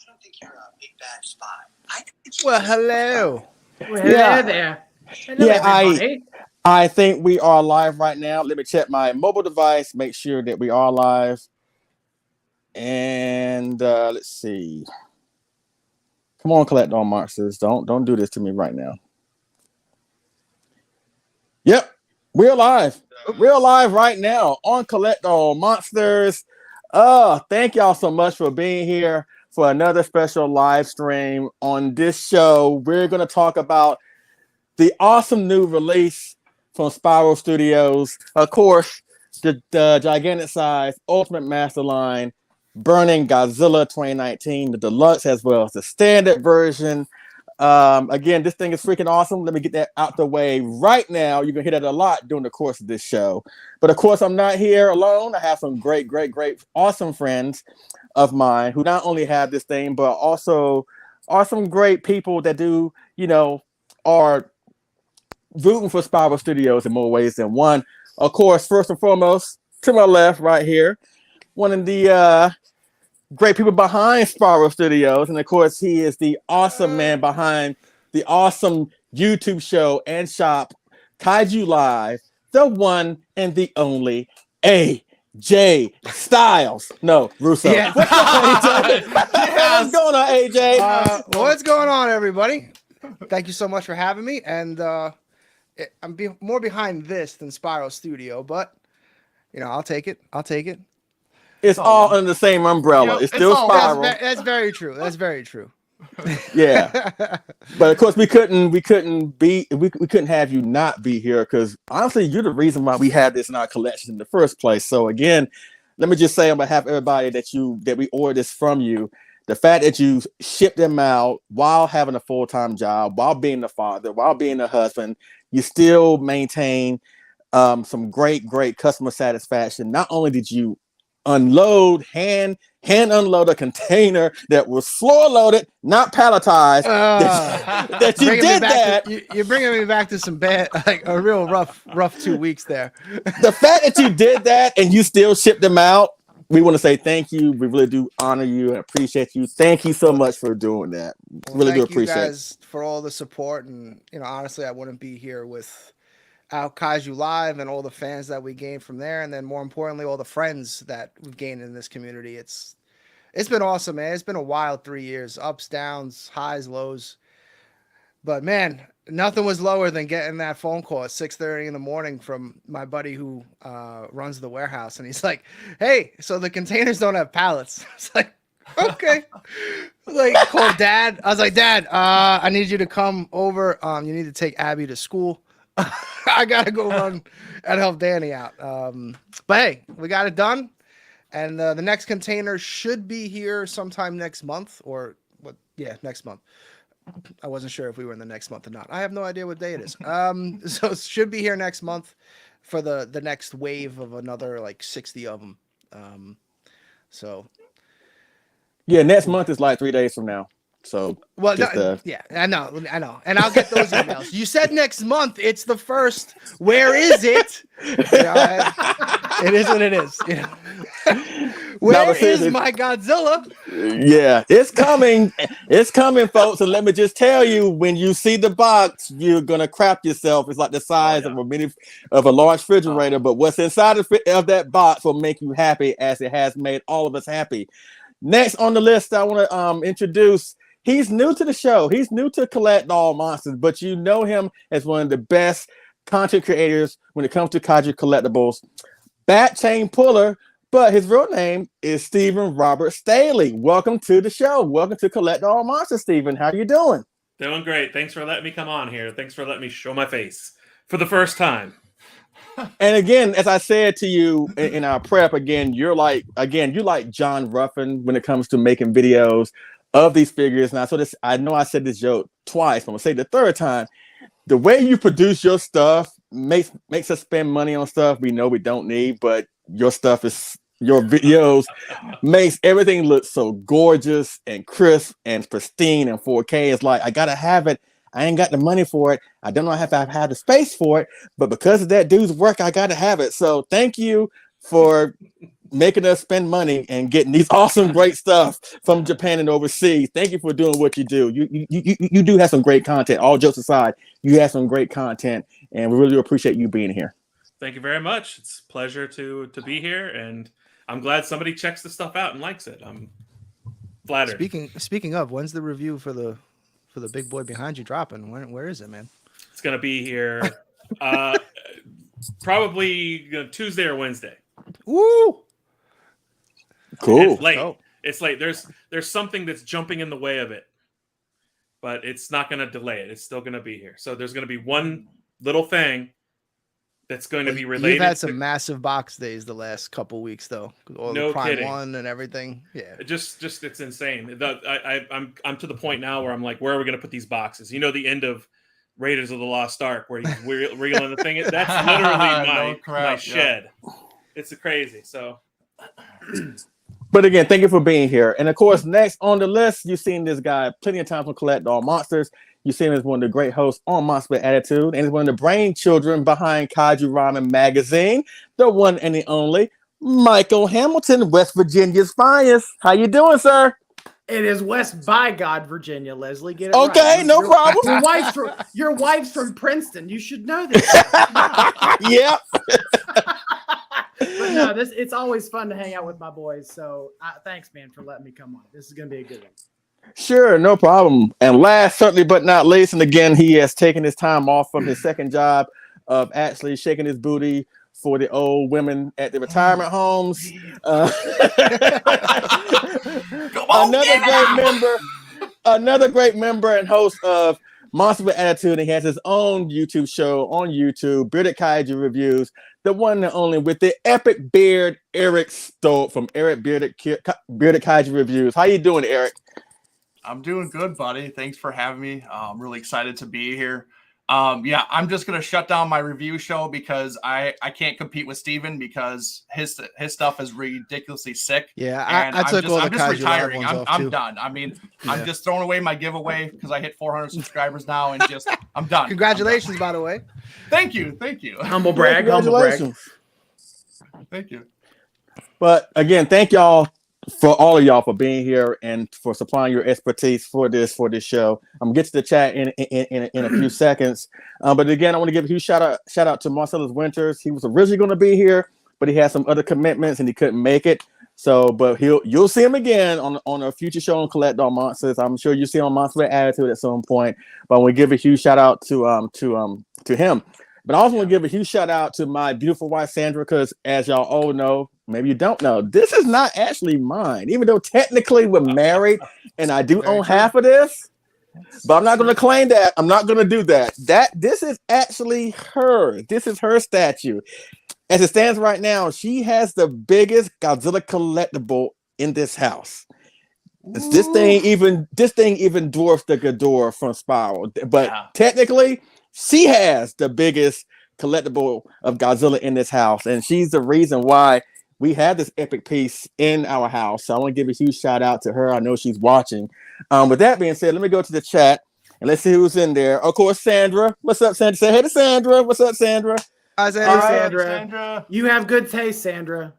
don't think you're a big bad spy. I think Well, hello. Well, hello there. Hello, everybody. I think we are live right now. Let me check my mobile device, make sure that we are live. And let's see. Come on, collect all monsters. Don't do this to me right now. Yep, we're live. We're live right now on Collect All Monsters. Thank y'all so much for being here for another special live stream on this show. We're going to talk about the awesome new release from Spiral Studios. Of course, the gigantic size Ultimate Master Line Burning Godzilla 2019, the deluxe as well as the standard version. Again, this thing is freaking awesome. Let me get that out the way right now. You're going to hear that a lot during the course of this show. But of course, I'm not here alone. I have some great, awesome friends of mine who not only have this thing, but also are some great people that do, are rooting for Spiral Studios in more ways than one. Of course, first and foremost, to my left right here, one of the great people behind Spiral Studios. And of course, he is the awesome man behind the awesome YouTube show and shop, Kaiju Live, the one and the only AJ Styles. No, Russo. Yeah. What's going on, AJ? What's going on, everybody? Thank you so much for having me. And I'm more behind this than Spiral Studio, but I'll take it. It's all under the same umbrella. It's still Spiral. That's very true. Yeah, but of course we couldn't have you not be here, because honestly you're the reason why we had this in our collection in the first place. So again, let me just say on behalf of everybody that we ordered this from you, the fact that you shipped them out while having a full-time job, while being a father, while being a husband, you still maintain some great customer satisfaction. Not only did you hand unload a container that was floor loaded, not palletized. That you did that. You're bringing me back to some bad, like a real rough 2 weeks there. The fact that you did that and you still shipped them out, we want to say thank you. We really do honor you and appreciate you. Thank you so much for doing that. Really do appreciate you guys for all the support. And honestly, I wouldn't be here with Kaiju Live and all the fans that we gained from there, and then more importantly, all the friends that we've gained in this community. It's been awesome, man. It's been a wild 3 years, ups, downs, highs, lows. But man, nothing was lower than getting that phone call at 6:30 in the morning from my buddy who runs the warehouse, and he's like, "Hey, so the containers don't have pallets." It's like, okay. Like, called Dad. I was like, "Dad, I need you to come over. You need to take Abby to school. I gotta go run and help Danny out." But hey, we got it done, and the next container should be here sometime next month, or what? Yeah, next month. I wasn't sure if we were in the next month or not. I have no idea what day it is. So it should be here next month for the next wave of another like 60 of them. So yeah, next month is like 3 days from now. So well, yeah, I know, and I'll get those emails. You said next month. It's the first. Where is it? It is what it is. Where is my Godzilla? Yeah, it's coming. It's coming, folks. And let me just tell you, when you see the box, you're gonna crap yourself. It's like the size of a large refrigerator, but what's inside of that box will make you happy, as it has made all of us happy. Next on the list, I want to introduce. He's new to the show. He's new to Collect All Monsters, but you know him as one of the best content creators when it comes to Kaiju collectibles. Bat chain puller, but his real name is Stephen Robert Staley. Welcome to the show. Welcome to Collect All Monsters, Stephen. How are you doing? Doing great. Thanks for letting me come on here. Thanks for letting me show my face for the first time. And again, as I said to you in our prep, you're like John Ruffin when it comes to making videos of these figures. And I know I said this joke twice, but I'm gonna say it the third time. The way you produce your stuff makes us spend money on stuff we know we don't need, but your videos makes everything look so gorgeous and crisp and pristine and 4K. It's like, I gotta have it. I ain't got the money for it. I don't know if I have the space for it, but because of that dude's work, I gotta have it. So thank you for making us spend money and getting these awesome, great stuff from Japan and overseas. Thank you for doing what you do. You do have some great content. All jokes aside, you have some great content, and we really appreciate you being here. Thank you very much. It's a pleasure to be here, and I'm glad somebody checks the stuff out and likes it. I'm flattered. Speaking of, when's the review for the big boy behind you dropping? Where is it, man? It's gonna be here probably Tuesday or Wednesday. Woo! Cool. It's late. Oh. It's late. There's something that's jumping in the way of it, but it's not going to delay it. It's still going to be here. So there's going to be one little thing that's going to be related. You've had some massive box days the last couple weeks, though. All No the Prime kidding. 1 and everything. Yeah. Just it's insane. I'm to the point now where I'm like, where are we going to put these boxes? You know, the end of Raiders of the Lost Ark where he's wriggling the thing. That's literally my shed. It's crazy. So. But again, thank you for being here. And of course, next on the list, you've seen this guy plenty of times on Collect All Monsters. You've seen him as one of the great hosts on Monster Attitude, and he's one of the brain children behind Kaiju Ramen Magazine, the one and the only Michael Hamilton, West Virginia's finest. How you doing, sir? It is West by God, Virginia, Leslie. Get it Okay, right. no problem. Your wife's from Princeton. You should know this. Yeah. But no, it's always fun to hang out with my boys. So thanks, man, for letting me come on. This is going to be a good one. Sure, no problem. And last, certainly but not least, and again, he has taken his time off from his second job of actually shaking his booty for the old women at the retirement homes. Another great member and host of Monster with Attitude. And he has his own YouTube show on YouTube, Bearded Kaiju Reviews, the one and only with the epic beard, Eric Stolt from Eric Bearded Kaiju Reviews. How you doing, Eric? I'm doing good, buddy. Thanks for having me. I'm really excited to be here. Yeah, I'm just gonna shut down my review show because I can't compete with Steven because his stuff is ridiculously sick. Yeah, and I took all the I'm just Kaiju retiring. Live ones off, I'm too. done. I mean, I'm just throwing away my giveaway because I hit 400 subscribers now, and just I'm done. Congratulations, by the way. Thank you. Humble brag. Humble brag. Thank you. But again, thank y'all for all of y'all for being here and for supplying your expertise for this show. I'm gonna get to the chat in a few seconds. But again, I want to give a huge shout out to Marcellus Winters. He was originally going to be here, but he had some other commitments and he couldn't make it. So, but you'll see him again on a future show on Collect All Monsters. I'm sure you'll see him on Monster Attitude at some point. But I want to give a huge shout out to him. But I also want to give a huge shout out to my beautiful wife Sandra, because as y'all all know, maybe you don't know, this is not actually mine. Even though technically we're married and I do own half of this, but I'm not going to claim that. I'm not going to do that. This is actually her. This is her statue. As it stands right now, she has the biggest Godzilla collectible in this house. This thing even dwarfs the Ghidorah from Spiral. But technically, she has the biggest collectible of Godzilla in this house, and she's the reason why we have this epic piece in our house. So I want to give a huge shout out to her. I know she's watching. With that being said, let me go to the chat and let's see who's in there. Of course, Sandra. What's up, Sandra? Say hey to Sandra. What's up, Sandra? Hi, Sandra. Sandra. You have good taste, Sandra.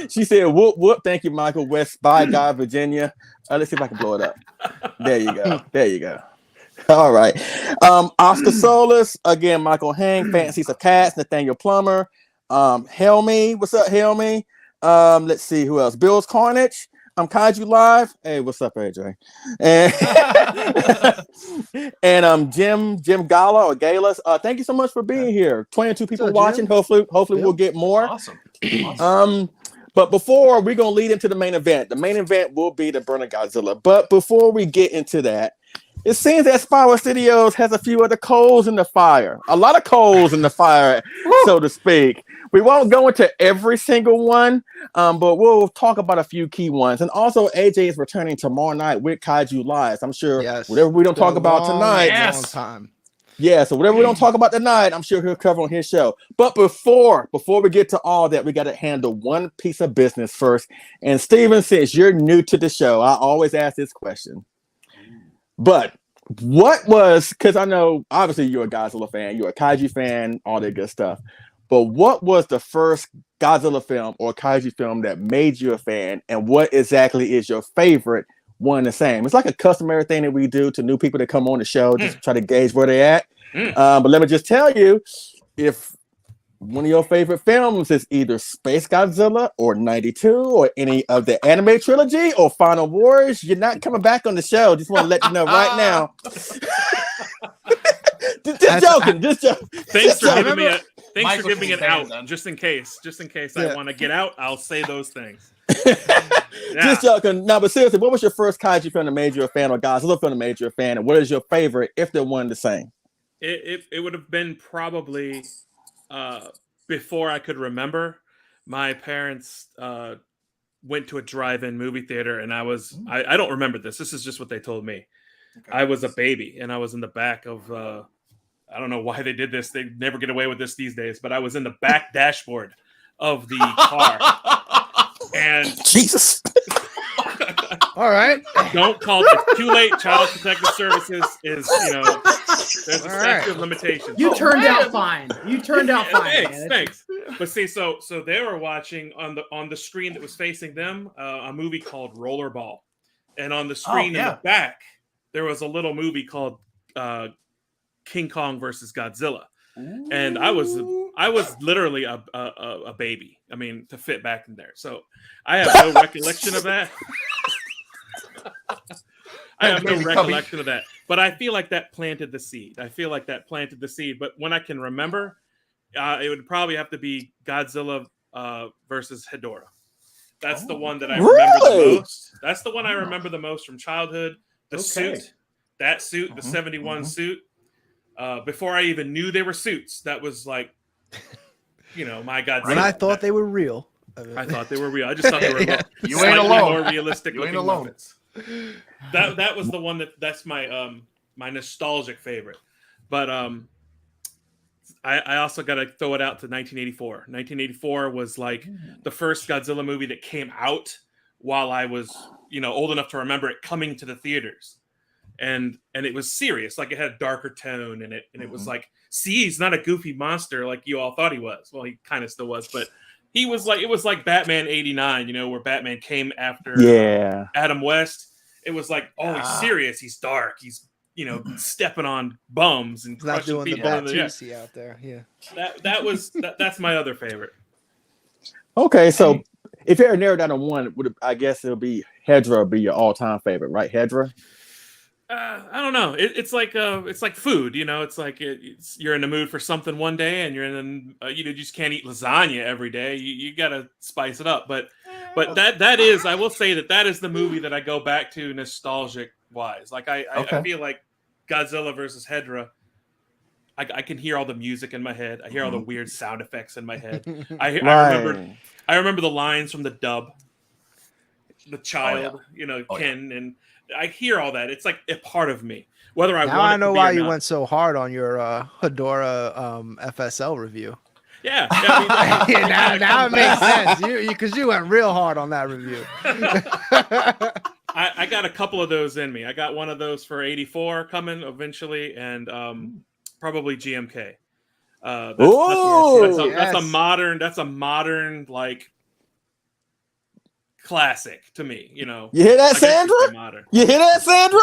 She said, whoop, whoop. Thank you, Michael. West by God, Virginia. Let's see if I can blow it up. There you go. There you go. All right. Oscar Solis. Again, Michael Hang. Fantasies of Cats. Nathaniel Plummer. Helmy. What's up, Helmy? Let's see who else. Bill's Carnage. Kaiju Live. Hey, what's up, AJ? And Jim Gala or Galas. Thank you so much for being here. 22 people watching. Hopefully we'll get more. Awesome. But before we're gonna lead into the main event. The main event will be the Burning Godzilla. But before we get into that, it seems that Spiral Studios has a few other coals in the fire. A lot of coals in the fire, so to speak. We won't go into every single one, but we'll talk about a few key ones. And also, AJ is returning tomorrow night with Kaiju Live. I'm sure whatever we don't talk about tonight. So whatever we don't talk about tonight, I'm sure he'll cover on his show. But before we get to all that, we got to handle one piece of business first. And Steven, since you're new to the show, I always ask this question. But what was, because I know obviously you're a Godzilla fan, you're a Kaiju fan, all that good stuff. but what was the first Godzilla film or kaiju film that made you a fan, and what exactly is your favorite one and the same? It's like a customary thing that we do to new people that come on the show, just try to gauge where they're at. But let me just tell you, if one of your favorite films is either Space Godzilla or 92 or any of the anime trilogy or Final Wars, you're not coming back on the show. Just want to let you know right now. just joking. Thanks for giving me Michael an out, then. just in case I want to get out. I'll say those things. Just joking. No, but seriously, what was your first kaiju film that made you a fan, or Godzilla film that made you a fan, and what is your favorite if they're one the same? It would have been probably before I could remember. My parents went to a drive-in movie theater, and I don't remember this. This is just what they told me. Okay. I was a baby, and I was in the back of I don't know why they did this. They never get away with this these days, but I was in the back dashboard of the car. And Jesus. All right. Don't call it too late. Child Protective Services is, there's a statute of limitations. You turned out fine. You turned out fine. Thanks. But see, so they were watching on the screen that was facing them a movie called Rollerball, and on the screen in the back there was a little movie called King Kong versus Godzilla. Ooh. And I was literally a baby. I mean, to fit back in there. So I have no recollection of that. I have no recollection of that. But I feel like that planted the seed. But when I can remember, it would probably have to be Godzilla versus Ghidorah. That's the one that I remember the most. That's the one I remember the most from childhood. The suit, the 71 suit. Before I even knew they were suits, that was like, my God. When I thought they were real. I thought they were real. I just thought they were you ain't alone. More realistic. You ain't alone. That was the one that's my my nostalgic favorite. But I also got to throw it out to 1984. 1984 was like the first Godzilla movie that came out while I was old enough to remember it coming to the theaters. And it was serious, like it had a darker tone in it, and it was like, see, he's not a goofy monster like you all thought he was. Well, he kind of still was, but he was like, it was like Batman '89, where Batman came after Adam West. It was like, oh, he's serious, he's dark, he's stepping on bums and not crushing doing people. The bad see out there, That's my other favorite. Okay, so if you ever narrowed down to one, I guess it'll be Ghidorah would be your all-time favorite, right? Ghidorah. I don't know. It's like food, It's like you're in the mood for something one day, and you're in you just can't eat lasagna every day. You gotta spice it up. But that is, I will say that is the movie that I go back to nostalgic wise. Like I feel like Godzilla versus Ghidorah. I can hear all the music in my head. I hear all the weird sound effects in my head. I remember the lines from the dub. The child, Ken and. I hear all that. It's like a part of me. Whether I now want I know it to be why or you not. went so hard on your Ghidorah FSL review. Yeah. Now it makes sense. Because you went real hard on that review. I got a couple of those in me. I got one of those for '84 coming eventually, and probably GMK. That's a modern like. Classic to me, You hear that, Sandra? You hear that, Sandra?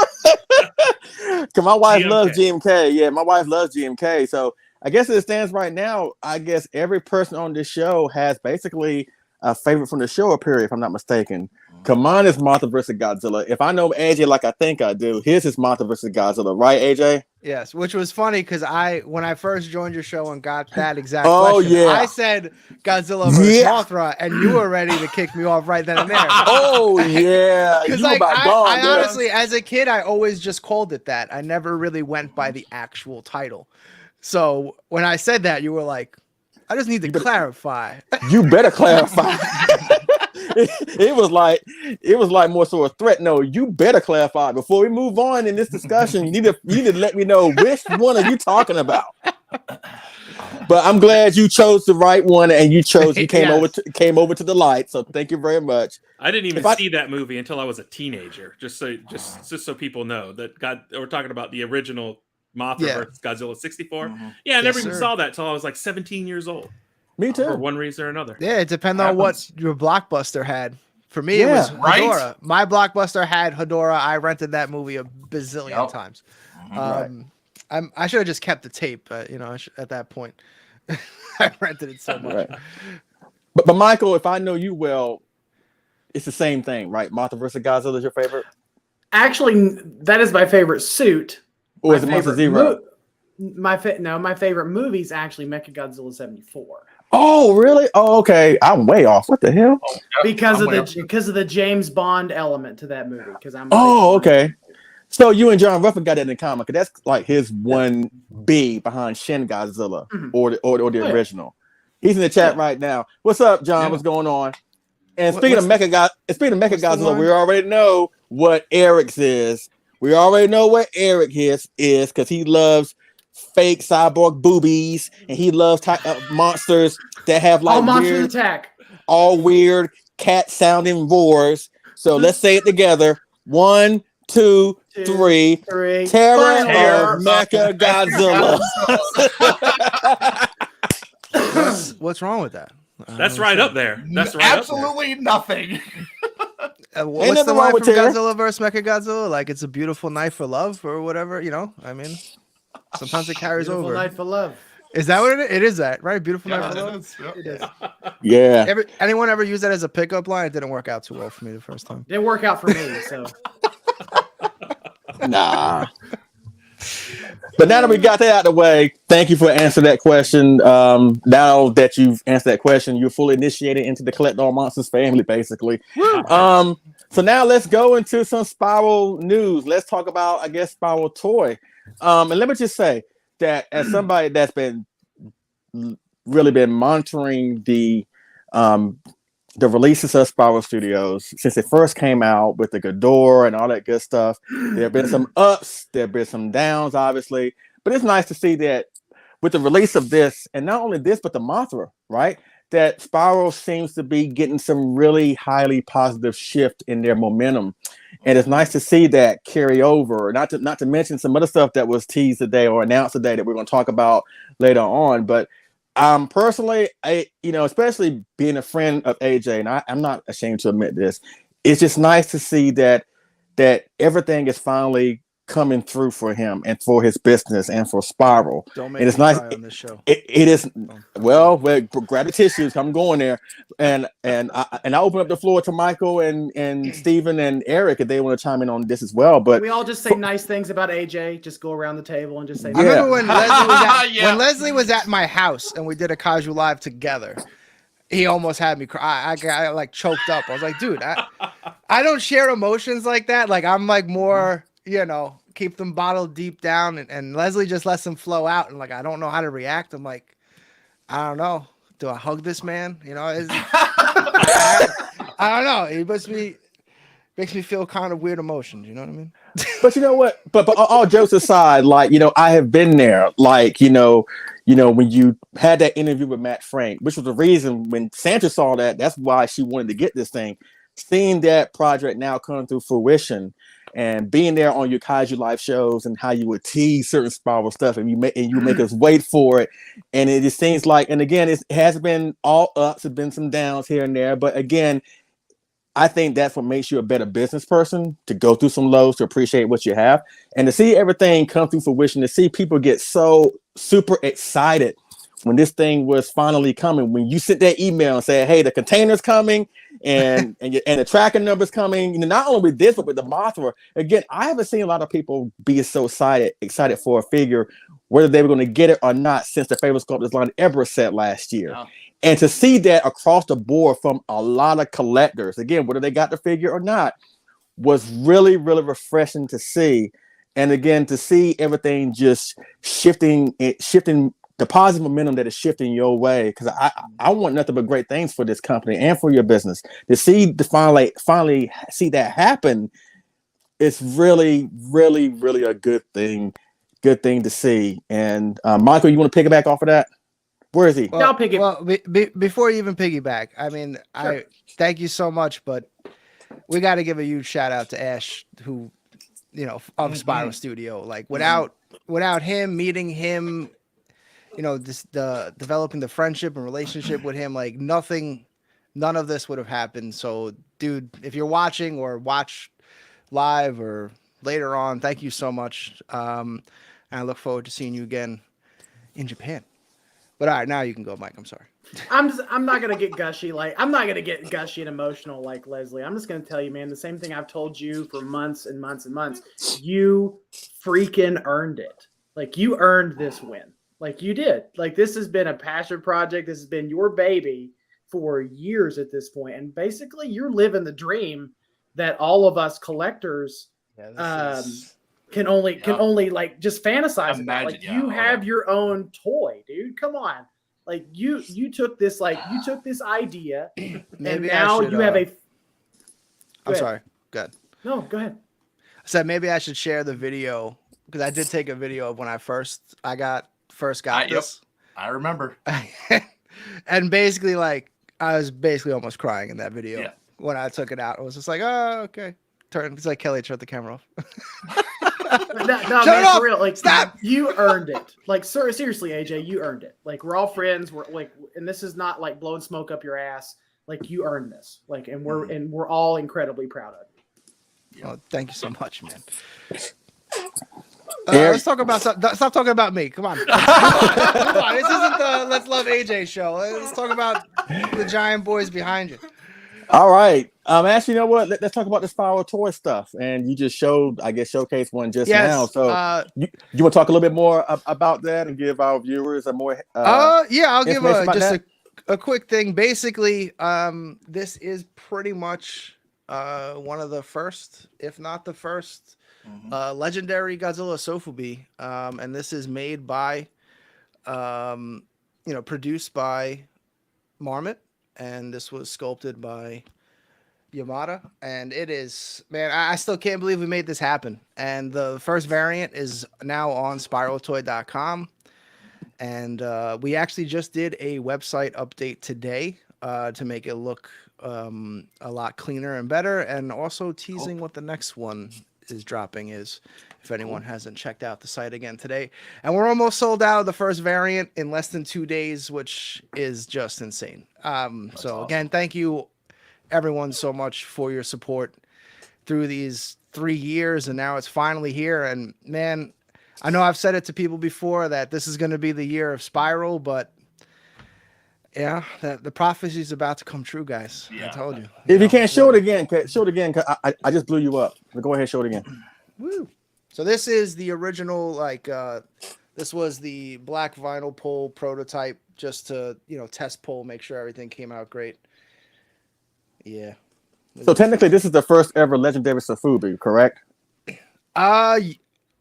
Because my wife loves GMK. Yeah, my wife loves GMK. So I guess as it stands right now, I guess every person on this show has basically a favorite from the show period, if I'm not mistaken. Mine is Mothra versus Godzilla. If I know AJ like I think I do, his is Mothra versus Godzilla, right, AJ? Yes, which was funny because when I first joined your show and got that exact question, I said Godzilla versus Mothra, and you were ready to kick me off right then and there. Oh yeah, because like I honestly, as a kid, I always just called it that. I never really went by the actual title. So when I said that, you were like, "I just need to clarify." You better clarify. It was like more sort of threat. No, you better clarify before we move on in this discussion. You need to let me know which one are you talking about. But I'm glad you chose the right one, and you came over to the light. So thank you very much. I didn't even see that movie until I was a teenager. Just so people know that we're talking about the original Mothra versus Godzilla '64. Mm-hmm. Yeah, I never even saw that until I was like 17 years old. Me too. for one reason or another. Yeah, it depends on what Happens. your Blockbuster had. For me, it was right? Ghidorah. My Blockbuster had Ghidorah. I rented that movie a bazillion Yep. times. Right. I should have just kept the tape, but at that point, I rented it so much. Right. But Michael, if I know you well, it's the same thing, right? Mothra versus Godzilla is your favorite, Actually, that is my favorite suit. or is it Monster Zero? My favorite movie is actually Mechagodzilla 74 Oh, really? Oh, okay. I'm way off. What the hell? because of the James Bond element to that movie. Because I'm. Oh, okay. So you and John Ruffin got that in common, because that's like his 1B behind Shin Godzilla, or the original. He's in the chat right now. What's up, John? What's going on? And speaking of Mechagodzilla, we already know what Eric's is. We already know what Eric is because he loves fake cyborg boobies, and he loves monsters that have like all monsters weird, attack. all weird cat sounding roars. So let's say it together. 1, 2, 3. Terror of Mechagodzilla. What's wrong with that? That's right up there. That's right. Absolutely nothing. What's nothing the wrong line with from Terror. Godzilla versus Mechagodzilla? Like, it's a beautiful night for love or whatever, I mean, sometimes it carries Beautiful over. Night for Love. Is that what it is? It is that, right? Beautiful night for love? It is. Yeah. Anyone ever use that as a pickup line? It didn't work out too well for me the first time. Didn't work out for me. So Nah. But now that we got that out of the way, thank you for answering that question. Now that you've answered that question, you're fully initiated into the Collect All Monsters family, basically. So now let's go into some Spiral news. Let's talk about, I guess, Spiral Toy. And let me just say that as somebody that's really been monitoring the releases of Spiral Studios since it first came out with the Ghidorah and all that good stuff. There have been some ups, there have been some downs, obviously, but it's nice to see that with the release of this, and not only this, but the Mothra, right? That Spiral seems to be getting some really highly positive shift in their momentum, and it's nice to see that carry over. Not to mention some other stuff that was teased today or announced today that we're going to talk about later on, but. Personally, especially being a friend of AJ, and I'm not ashamed to admit this, it's just nice to see that everything is finally coming through for him and for his business and for Spiral. Don't make and it's me nice cry on this show. It is well, grab the tissues. I'm going there, and I open up the floor to Michael and Steven and Eric if they want to chime in on this as well. But we all just say nice things about AJ. Just go around the table and just say. I remember when Yeah. Leslie was at my house and we did a Kaiju live together. He almost had me cry. I got like choked up. I was like, dude, I don't share emotions like that. Like, I'm like more, keep them bottled deep down, and Leslie just lets them flow out, and like I don't know how to react. I'm like, I don't know. Do I hug this man? I don't know. He makes me feel kind of weird emotions. You know what I mean? But you know what? But all jokes aside, like I have been there. Like when you had that interview with Matt Frank, which was the reason when Sandra saw that. That's why she wanted to get this thing. Seeing that project now come through fruition. And being there on your Kaiju live shows and how you would tease certain Spiral stuff and you make us wait for it. And it just seems like, and again, it has been all ups, there's been some downs here and there. But again, I think that's what makes you a better business person, to go through some lows, to appreciate what you have. And to see everything come through fruition, to see people get so super excited when this thing was finally coming, when you sent that email and said, hey, the container's coming and the tracking number's coming, not only with this, but with the Mothra. Again, I haven't seen a lot of people be so excited for a figure, whether they were going to get it or not, since the Favorite Sculptors line ever set last year. Yeah. And to see that across the board from a lot of collectors, again, whether they got the figure or not, was really, really refreshing to see. And again, to see everything just shifting the positive momentum that is shifting your way, because I want nothing but great things for this company and for your business. To finally see that happen, it's really, really, really a good thing to see. And Michael, you want to piggyback off of that? Where is he? Well, I'll piggyback. Well, before you even piggyback, I mean, sure. I thank you so much, but we got to give a huge shout out to Ash, who, of Spiral Studio. Like without him, meeting him, the developing the friendship and relationship with him, like none of this would have happened. So, dude, if you're watching or watch live or later on, thank you so much. And I look forward to seeing you again in Japan. But all right, now you can go, Mike. I'm sorry. I'm not gonna get gushy and emotional like Leslie. I'm just gonna tell you, man, the same thing I've told you for months and months and months. You freaking earned it. Like, you earned this win. Like, you did. Like, this has been a passion project. This has been your baby for years at this point. And basically you're living the dream that all of us collectors can only like just fantasize about. Like, you have your own toy, dude. Come on. Like, you took this idea and now you have a I'm sorry. Go ahead. No, go ahead. I said maybe I should share the video because I did take a video of when I first got this. I remember. And basically, like, I was basically almost crying in that video when I took it out. I was just like, oh, okay. It's like, Kelly, turn the camera off. No, Shut man, it off. for real. Like, Stop. You earned it. Like, seriously, AJ, you earned it. Like, we're all friends. We're like, and this is not like blowing smoke up your ass. Like, you earned this. Like, and we're all incredibly proud of you. Oh, thank you so much, man. Let's talk about stop talking about me. Come on. Come on. This isn't the Let's Love AJ show. Let's talk about the giant boys behind you. All right. Actually, you know what? Let's talk about the Spiral toy stuff. And you just showcased one just now. So you want to talk a little bit more about that and give our viewers a more I'll give a quick thing. Basically, this is pretty much one of the first, if not the first, legendary Godzilla Sofubi. And this is made by produced by Marmot, and this was sculpted by Yamada, and it is, man, I still can't believe we made this happen. And the first variant is now on spiraltoy.com, and we actually just did a website update today to make it look a lot cleaner and better, and also teasing what the next one is dropping is, if anyone hasn't checked out the site again today. And we're almost sold out of the first variant in less than 2 days, which is just insane. So again, thank you everyone so much for your support through these 3 years, and now it's finally here. And man, I know I've said it to people before that this is going to be the year of Spiral, but yeah, the prophecy is about to come true, guys. I told you. If you can't show it again, cause I just blew you up. But go ahead, show it again. Woo. So this is the original, this was the black vinyl pull prototype, just to, test pull, make sure everything came out great. Yeah. So technically, this is the first ever legendary Sofubi, correct? I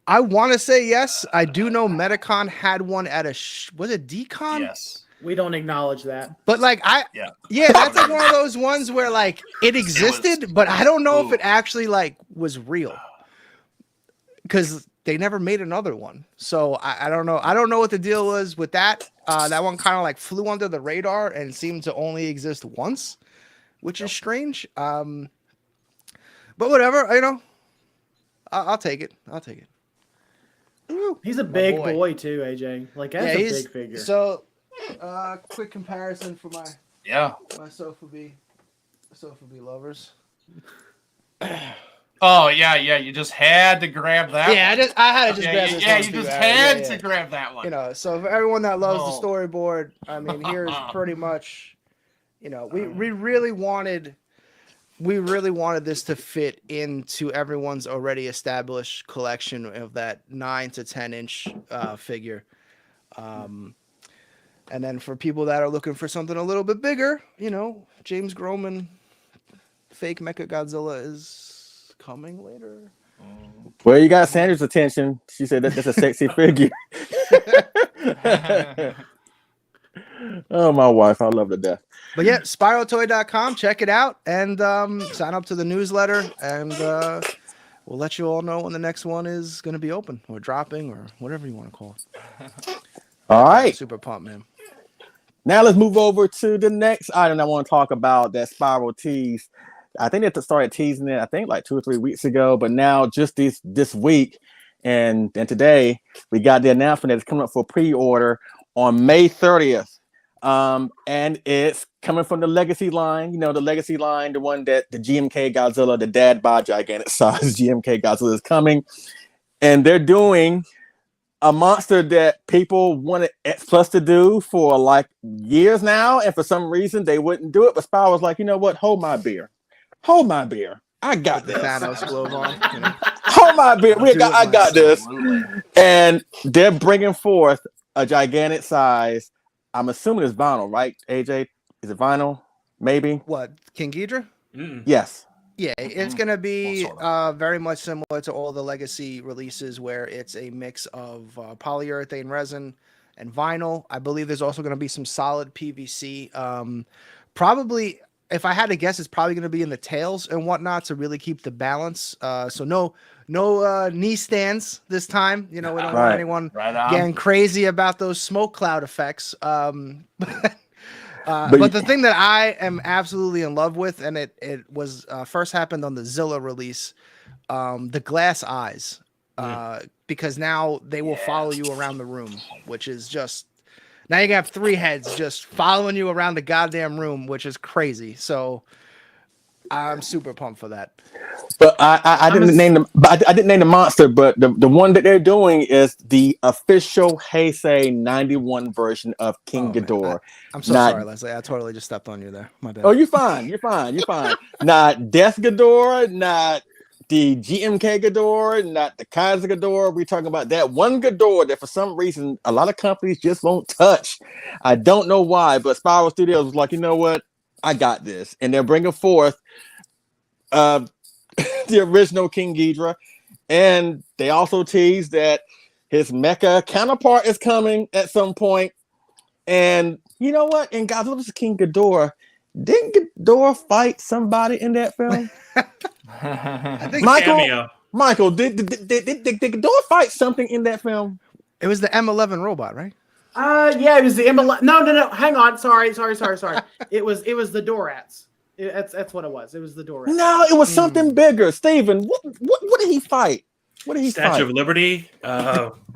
want to say yes. I do know Metacon had one at was it Decon? Yes. We don't acknowledge that. But that's like one of those ones where like it existed, but I don't know if it actually was real, because they never made another one. So I don't know. I don't know what the deal was with that. That one kind of flew under the radar and seemed to only exist once, which is strange. But whatever, I'll take it. Woo. He's a big boy too, AJ. That's a big figure. So, quick comparison for my Sofubi lovers. Oh yeah, you just had to grab that. Yeah, one. I had to just grab this. Yeah, you just had to grab that one. So for everyone that loves the storyboard, I mean, here's pretty much, we really wanted this to fit into everyone's already established collection of that 9 to 10 inch figure. And then for people that are looking for something a little bit bigger, James Groman fake Mecha Godzilla is coming later. Well, you got Sandra's attention. She said that's a sexy figure. Oh, my wife, I love her to death. But yeah, spiraltoy.com, check it out, and sign up to the newsletter, and we'll let you all know when the next one is going to be open or dropping or whatever you want to call it. All right. Super pumped, man. Now let's move over to the next item I want to talk about, that Spiral tease. I think they started teasing it, 2 or 3 weeks ago, but now just this week and today, we got the announcement that it's coming up for pre-order on May 30th. And it's coming from the Legacy line, the Legacy line, the one that the GMK Godzilla, the dad bod gigantic size GMK Godzilla is coming. And they're doing a monster that people wanted X Plus to do for like years now, and for some reason they wouldn't do it. But Spiral was like, you know what? Hold my beer. I got this. Thanos glove on. Hold my beer. I got this. Absolutely. And they're bringing forth a gigantic size. I'm assuming it's vinyl, right? AJ, is it vinyl? Maybe. What, King Ghidorah? Yes. Yeah, it's going to be Well, sort very much similar to all the Legacy releases where it's a mix of polyurethane resin and vinyl. I believe there's also going to be some solid PVC. Probably, if I had to guess, it's probably going to be in the tails and whatnot to really keep the balance. So no knee stands this time. We don't want anyone getting crazy about those smoke cloud effects. But the thing that I am absolutely in love with, and it was first happened on the Zilla release, the glass eyes, because now they will follow you around the room, which is just, now you can have 3 heads just following you around the goddamn room, which is crazy. So I'm super pumped for that. But I didn't name them. But I didn't name the monster. But the one that they're doing is the official Heisei 91 version of King Ghidorah. I'm so sorry, Leslie. I totally just stepped on you there. My bad. Oh, you're fine. Not Death Ghidorah, not the GMK Ghidorah, not the Kaiju Ghidorah. We're talking about that one Ghidorah that for some reason a lot of companies just won't touch. I don't know why, but Spiral Studios was like, you know what? I got this. And they're bringing forth the original King Ghidorah, and they also teased that his mecha counterpart is coming at some point. And you know what? In Godzilla vs. King Ghidorah, didn't Ghidorah fight somebody in that film? I think Michael, did Ghidorah fight something in that film? It was the M11 robot, right? Yeah, it was the M11. No. Hang on. Sorry. It was the Dorats. That's what it was. It was the Dorats. No, it was something bigger. Steven, what did he fight? What did he fight? Statue of Liberty?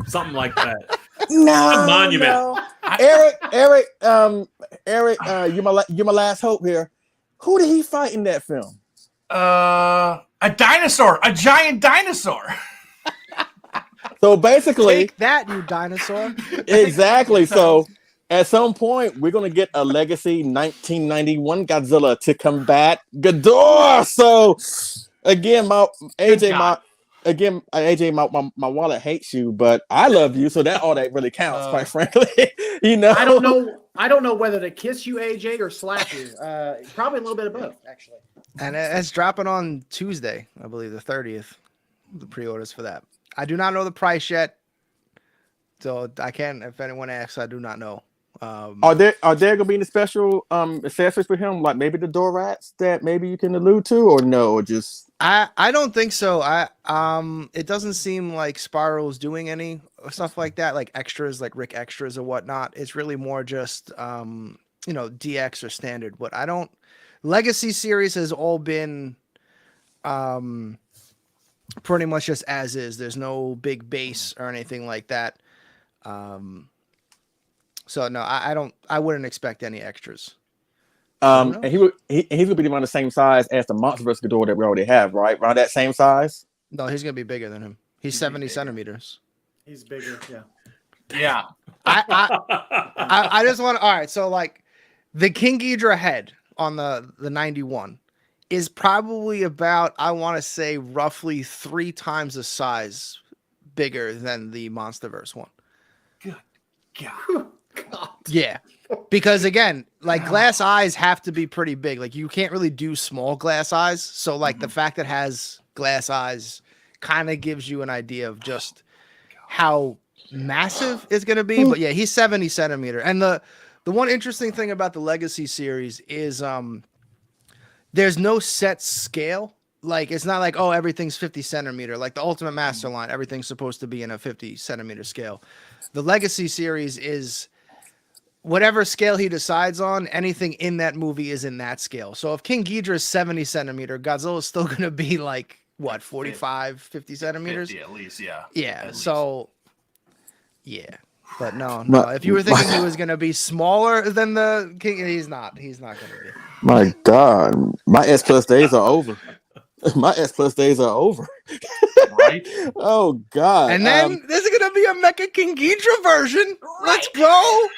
Something like that. No, a monument. No. Eric, you're my last hope here. Who did he fight in that film? A dinosaur, a giant dinosaur. So basically, take that, you dinosaur. Exactly. So at some point, we're gonna get a Legacy 1991 Godzilla to combat Ghidorah. So again, AJ, my wallet hates you, but I love you, so that all that really counts, quite frankly. I don't know whether to kiss you, AJ, or slap you. Probably a little bit of both, actually. And it's dropping on Tuesday, I believe, the 30th. The pre-orders for that. I do not know the price yet, so I can't. If anyone asks, I do not know. Are there gonna be any special accessories for him, like maybe the Dorats that maybe you can allude to, or no, or just? I don't think so. It doesn't seem like Spiral's doing any stuff like that, like extras, like Rick extras or whatnot. It's really more just DX or standard. But I don't. Legacy series has all been pretty much just as is. There's no big base or anything like that. So no, I wouldn't expect any extras. And he's gonna be around the same size as the Monster vs. Ghidorah that we already have, right? Around that same size? No, he's gonna be bigger than him. He's 70 centimeters. He's bigger, yeah. Yeah. I just want to, all right, so like the King Ghidorah head on the 91 is probably about, I want to say, roughly 3 times the size bigger than the Monsterverse one. Good God. God. Yeah. Because again, like glass eyes have to be pretty big. Like you can't really do small glass eyes. So like the fact that it has glass eyes kind of gives you an idea of just how massive it's going to be. But yeah, he's 70 centimeter. And the one interesting thing about the Legacy series is there's no set scale. Like it's not like, oh, everything's 50 centimeter. Like the Ultimate Master line, everything's supposed to be in a 50 centimeter scale. The Legacy series is whatever scale he decides on, anything in that movie is in that scale. So if King Ghidorah is 70 centimeter, Godzilla is still going to be like, what, 45, 50 centimeters? 50 at least, yeah. Yeah, so, yeah. But no. My- If you were thinking he was gonna be smaller than the king, he's not. He's not gonna be. My God, my S plus days are over. My S plus days are over. Right? Oh God. And then there's gonna be a Mecha King Ghidorah version. Let's go.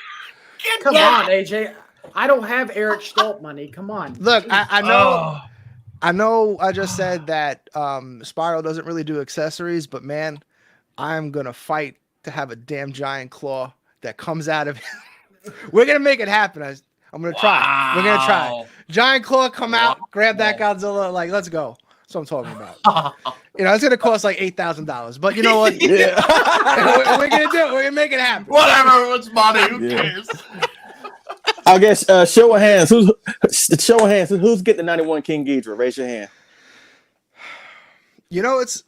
Come on, AJ. I don't have Eric Stoltz money. Come on. Look, I know. Oh, I know I just said that Spiral doesn't really do accessories, but man, I'm gonna fight to have a damn giant claw that comes out of him. We're gonna make it happen. I'm gonna try. We're gonna try. wow. Giant claw, come out, grab that Godzilla, like let's go. That's what I'm talking about. It's gonna cost like $8,000, but you know what? Yeah. we're gonna do it. We're gonna make it happen. Whatever, it's money. Who Yeah. cares? I guess show of hands. Who's getting the 91 King Ghidorah? Raise your hand. You know, it's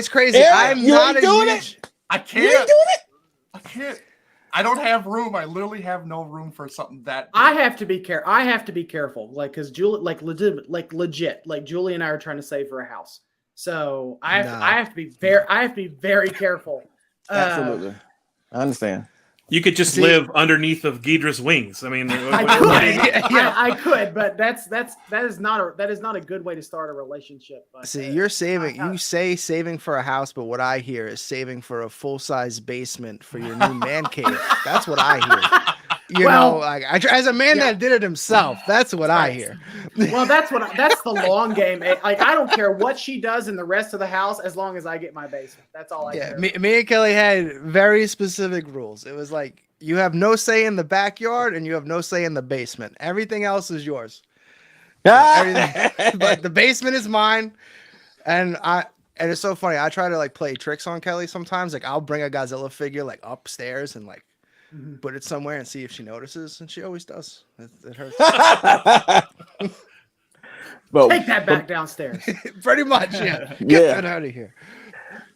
crazy. Eric, I'm you not ain't a doing huge. I You ain't can't. doing it. I can't. I don't have room. I literally have no room for something that. I have to be careful, like because Julie, like legit, like Julie and I are trying to save for a house, so I have to be very careful. Absolutely, I understand. You could just live underneath of Ghidorah's wings. I mean, I could, but that is not a good way to start a relationship. But, See, you're saving. You say saving for a house, but what I hear is saving for a full-size basement for your new man cave. That's what I hear. You know, like as a man that did it himself, that's what I hear. Well, that's the long game. Like I don't care what she does in the rest of the house as long as I get my basement. That's all I care. Me and Kelly had very specific rules. It was like you have no say in the backyard and you have no say in the basement. Everything else is yours. Everything, but the basement is mine. And it's so funny. I try to like play tricks on Kelly sometimes. Like I'll bring a Godzilla figure like upstairs and like put it somewhere and see if she notices, and she always does. It hurts. But, Take that back downstairs. Pretty much, yeah. Get that out of here.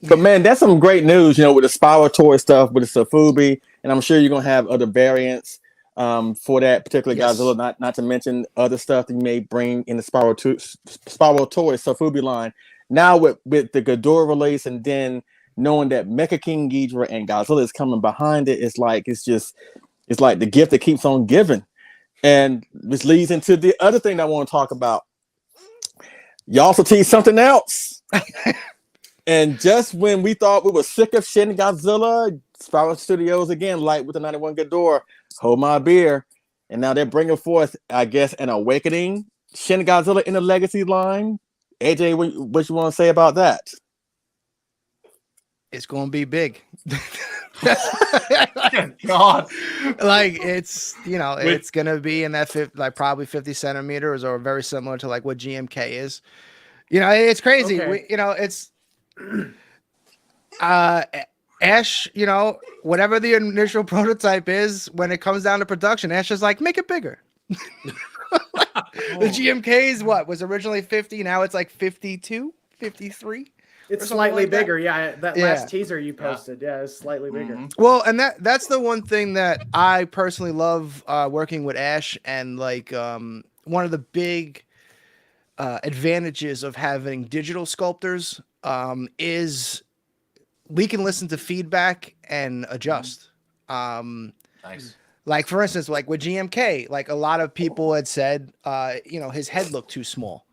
But man, that's some great news, with the Spiral toy stuff, with the Sofubi, and I'm sure you're gonna have other variants for that particular Godzilla. Not to mention other stuff that you may bring in the Spiral toy Sofubi line. Now with the Ghidorah release, and then knowing that Mecha King Ghidorah and Godzilla is coming behind it, it's like the gift that keeps on giving. And this leads into the other thing that I want to talk about. You also teased something else. And just when we thought we were sick of Shin Godzilla, Spiral Studios again, light with the 91 Ghidorah, hold my beer. And now they're bringing forth, I guess, an awakening Shin Godzilla in the Legacy line. AJ, what you want to say about that? It's gonna be big. God. Like it's it's gonna be in that probably 50 centimeters or very similar to like what GMK is. It's crazy. Okay. It's Ash, whatever the initial prototype is, when it comes down to production, Ash is like, make it bigger. The GMK's was originally 50, now it's like 52, 53. It's slightly like that. bigger. Yeah, that last teaser you posted. Yeah, it's slightly bigger. Well, and that's the one thing that I personally love working with Ash, and like one of the big advantages of having digital sculptors is we can listen to feedback and adjust. Nice. Like for instance, like with GMK, like a lot of people had said, his head looked too small.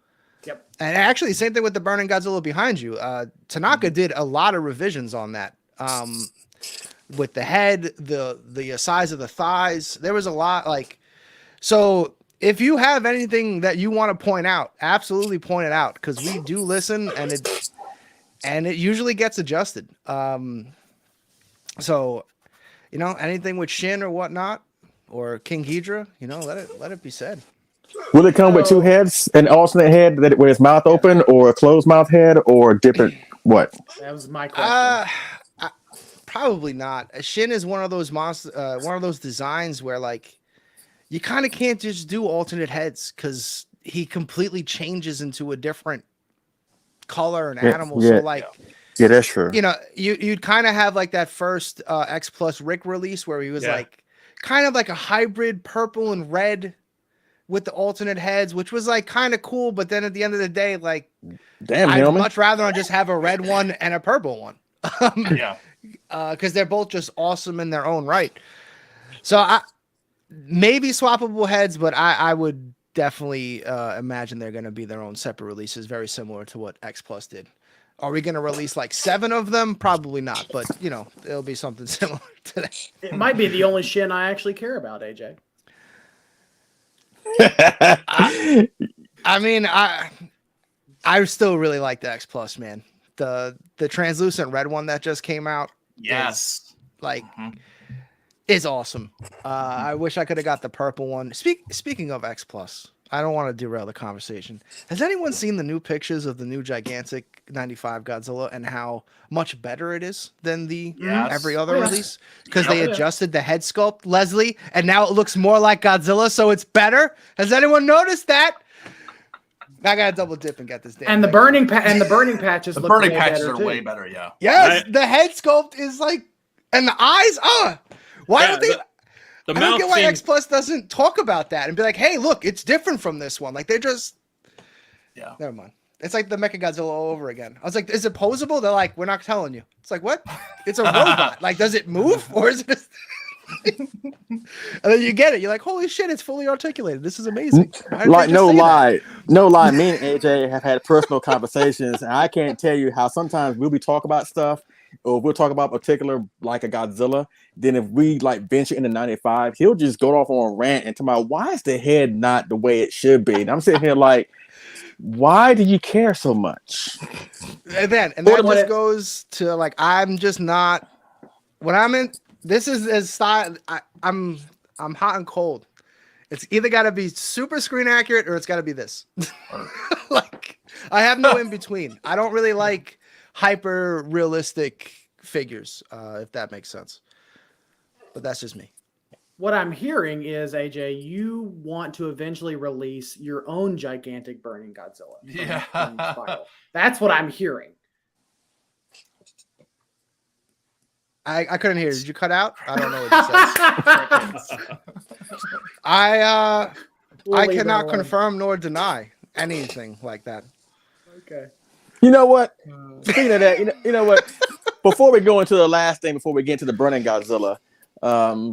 Yep. And actually, same thing with the Burning Godzilla behind you. Tanaka did a lot of revisions on that. With the head, the size of the thighs, there was a lot. So if you have anything that you want to point out, absolutely point it out, because we do listen, and it usually gets adjusted. So anything with Shin or whatnot, or King Ghidorah, let it be said. Will it come with two heads, an alternate head with his mouth open, or a closed mouth head, or different? What? That was my question. Probably not. Shin is one of those one of those designs where like you kind of can't just do alternate heads, because he completely changes into a different color and animal. Yeah. So like, yeah, that's true. You'd kind of have like that first X Plus Rick release where he was like kind of like a hybrid purple and red with the alternate heads, which was like kind of cool. But then at the end of the day, like, damn, I'd Hillman. much rather just have a red one and a purple one. because they're both just awesome in their own right. So maybe swappable heads, but I would definitely imagine they're going to be their own separate releases, very similar to what X Plus did. Are we going to release like 7 of them? Probably not, but you know, it'll be something similar to that. It might be the only Shin I actually care about, AJ. I mean, I still really like the X Plus, man. The translucent red one that just came out. Yes. Is awesome. I wish I could have got the purple one. Speaking of X Plus, I don't want to derail the conversation. Has anyone seen the new pictures of the new gigantic 95 Godzilla and how much better it is than the every other release? Because they adjusted the head sculpt, Leslie, and now it looks more like Godzilla, so it's better. Has anyone noticed that? I gotta double dip and get this damn. And the burning patches. The look burning way patches better, are too. way better. Yeah. Yes, the head sculpt is like, and the eyes. Why don't they? The I don't mouth get why seems- X Plus doesn't talk about that and be like, "Hey, look, it's different from this one." Like they're just, Never mind. It's like the Mechagodzilla all over again. I was like, "Is it posable?" They're like, "We're not telling you." It's like, what? It's a robot. Like, does it move or is it? Just... and then you get it. You're like, "Holy shit! It's fully articulated. This is amazing." Like no lie. Me and AJ have had personal conversations, and I can't tell you how sometimes we'll be talking about stuff, or we'll talk about particular like a Godzilla. Then if we like venture into 95, he'll just go off on a rant and talk about why is the head not the way it should be. And I'm sitting here like, why do you care so much? And that just goes to like, I'm just not. When I'm in, this is as style. I'm hot and cold. It's either got to be super screen accurate or it's got to be this. Like, I have no in between. I don't really like hyper realistic figures, if that makes sense. But that's just me. What I'm hearing is, AJ, you want to eventually release your own gigantic burning Godzilla. From Spiral. That's what I'm hearing. I couldn't hear. Did you cut out? I don't know what you said. I cannot confirm nor deny anything like that. Okay. You know what? Speaking of that, you know what? Before we go into the last thing, before we get into the burning Godzilla,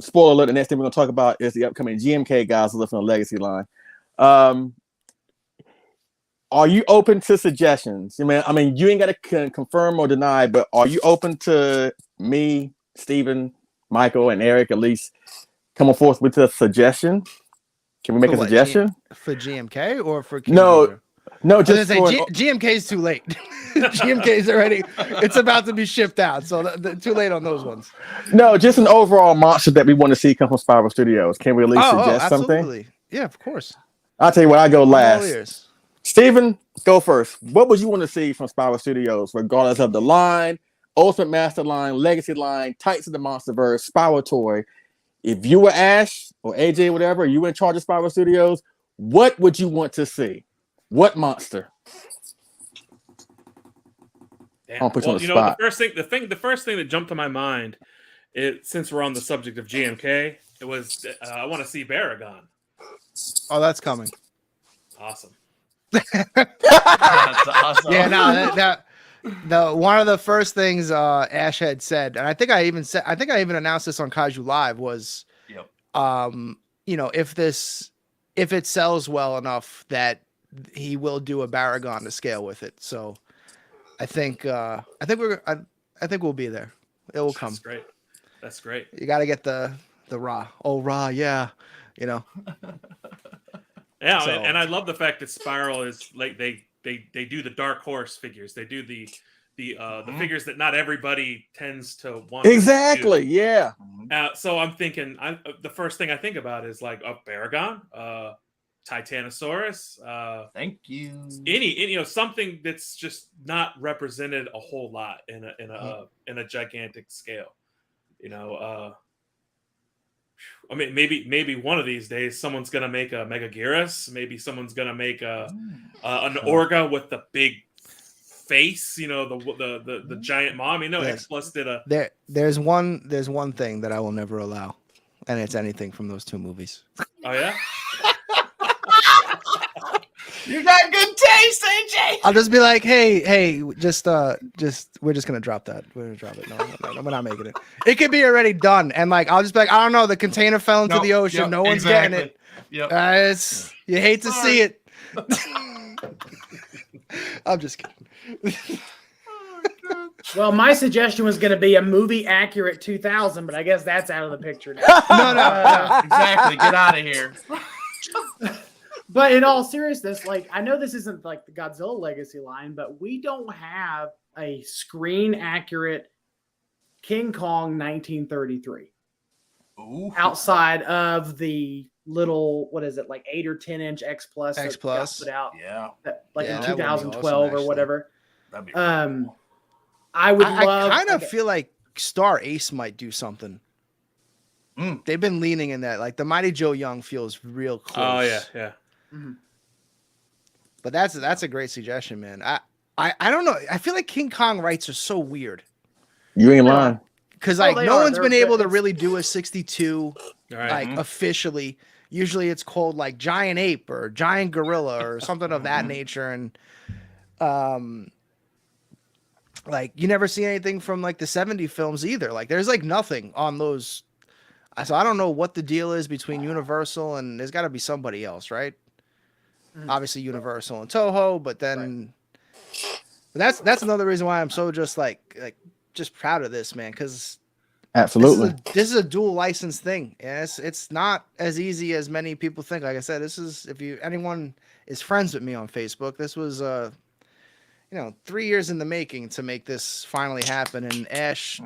spoiler alert, the next thing we're going to talk about is the upcoming GMK Godzilla from the Legacy line. Are you open to suggestions? I mean, you ain't got to confirm or deny, but are you open to me, Steven, Michael, and Eric at least coming forth with a suggestion? Can we make a suggestion? For GMK or for No, just for GMK is too late. GMK is already, it's about to be shipped out, so too late on those ones. No, just an overall monster that we want to see come from Spiral Studios. Can we at least suggest something? Yeah, of course. I'll tell you what, I go last. Steven, go first. What would you want to see from Spiral Studios, regardless of the line, Ultimate Master line, Legacy line, Tights of the Monsterverse, Spiral Toy? If you were Ash or AJ, whatever, you were in charge of Spiral Studios, what would you want to see? What monster? Damn. Well, you know, the first thing that jumped to my mind, since we're on the subject of GMK, it was I want to see Baragon. Oh, that's coming. Awesome. That's awesome. Yeah, no, the one of the first things Ash had said, and I think I even announced this on Kaiju Live was, you know, if it sells well enough that he will do a Baragon to scale with it. So I think we'll be there. It will come. That's great. You got to get the Ra. Oh, Ra, yeah. You know. Yeah, so, and I love the fact that Spiral is like they do the dark horse figures. They do the figures that not everybody tends to want. Exactly. To yeah. So I'm thinking, the first thing I think about is like a Baragon, Titanosaurus. Thank you. Any something that's just not represented a whole lot in a gigantic scale. You know. I mean, maybe one of these days someone's gonna make a Megaguirus. Maybe someone's gonna make an Orga with the big face. You know, the giant mom. You know, X Plus did a. There's one thing that I will never allow, and it's anything from those two movies. Oh yeah. You got good taste, AJ. I'll just be like, hey, just we're just gonna drop that. We're gonna drop it. No, we're not making it. It could be already done, and like I'll just be like, I don't know, the container fell into the ocean. Yep, No one's exactly. getting it. Yep. You hate to Sorry. see it. I'm just kidding. Well, my suggestion was going to be a movie accurate 2000, but I guess that's out of the picture now. No. Exactly. Get out of here. But in all seriousness, like I know this isn't like the Godzilla Legacy line, but we don't have a screen accurate King Kong 1933 Ooh. outside of the little, what is it, like 8 or 10 inch X Plus X that got Plus. put out Yeah. like Yeah, in that would be 2012 awesome, or actually. whatever. That'd be cool. I would love. I kind of feel like Star Ace might do something. They've been leaning in that. Like the Mighty Joe Young feels real close. Oh yeah. Mhm. But that's a great suggestion, man. I don't know. I feel like King Kong rights are so weird You ain't lying. because Oh, like they no are. one's been able to it's- really do a 62 All right. like officially. Usually it's called like Giant Ape or Giant Gorilla or something of that nature, and like you never see anything from like the 70 films either. Like there's like nothing on those. So I don't know what the deal is between Universal and there's got to be somebody else, right? Obviously Universal and Toho, but then but that's another reason why I'm so just like just proud of this, man, because Absolutely. this is a dual license thing. And it's not as easy as many people think. Like I said, this is if anyone is friends with me on Facebook, this was 3 years in the making to make this finally happen. And Ash,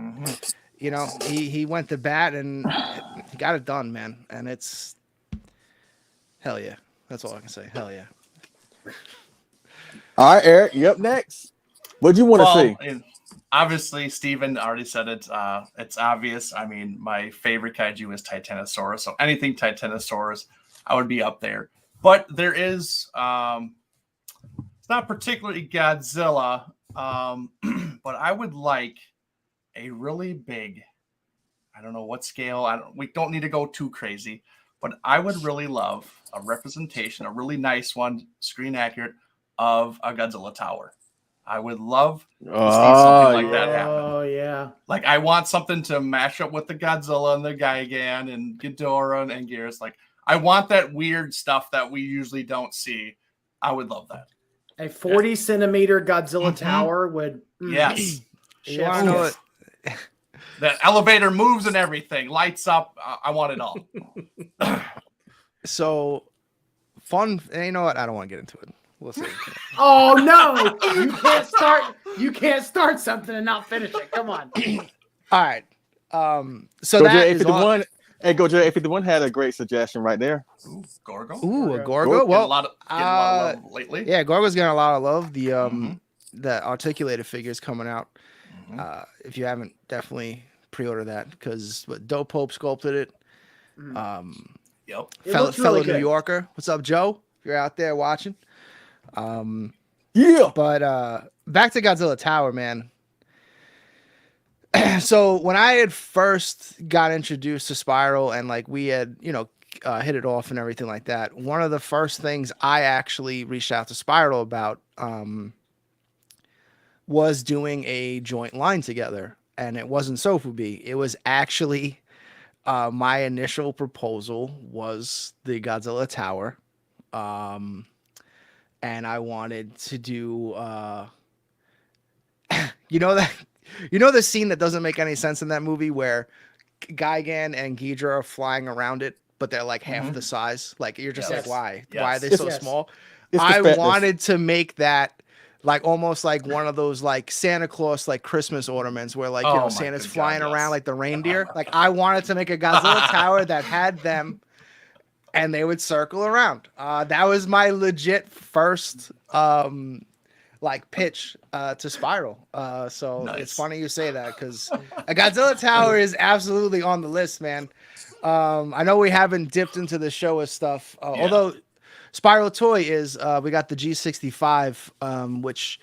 he went to bat and he got it done, man. And it's hell yeah. That's all I can say. Hell yeah. All right, Eric, you up next. What do you want to see? Obviously, Steven already said it. It's obvious. I mean, my favorite kaiju is Titanosaurus. So anything Titanosaurus, I would be up there. But there is, it's not particularly Godzilla, but I would like a really big, I don't know what scale. We don't need to go too crazy, but I would really love a representation, a really nice one, screen accurate, of a Godzilla tower. I would love to see something like that happen. Oh yeah. Like I want something to mash up with the Godzilla and the Gigan and Ghidorah and Gears. Like I want that weird stuff that we usually don't see. I would love that. A 40 centimeter Godzilla tower would. Yes. You want to know what? That elevator moves and everything, lights up. I want it all. So fun. You know what? I don't want to get into it. We'll see. Oh no! You can't start something and not finish it. Come on. All right. So Go that is J851. Hey, Go J851 had a great suggestion right there. Ooh, Gorgo. Ooh, a Gorgo. Getting Well, a lot of love lately. yeah, Gorgo's getting a lot of love. The articulated figures coming out. If you haven't, definitely pre-order that because Dope Pope sculpted it. Yep. It Fellow looks really New good. Yorker. What's up, Joe? If you're out there watching. Yeah. But back to Godzilla Tower, man. So when I had first got introduced to Spiral and like we had, hit it off and everything like that, one of the first things I actually reached out to Spiral about was doing a joint line together. And it wasn't Sofubi. It was actually my initial proposal was the Godzilla Tower. And I wanted to do the scene that doesn't make any sense in that movie where Gigan and Ghidorah are flying around it, but they're like half the size. Like you're just Yes. like, why? Yes. Why are they so Yes. small? It's the I fatness. wanted to make that like almost like one of those like Santa Claus like Christmas ornaments where like Oh my Santa's good flying God, around yes. like the reindeer. Like I wanted to make a Godzilla tower that had them and they would circle around. That was my legit first like pitch to Spiral. So Nice. it's funny you say that because a Godzilla tower is absolutely on the list, man. I know we haven't dipped into the show of stuff, although Spiral Toy is we got the G65, which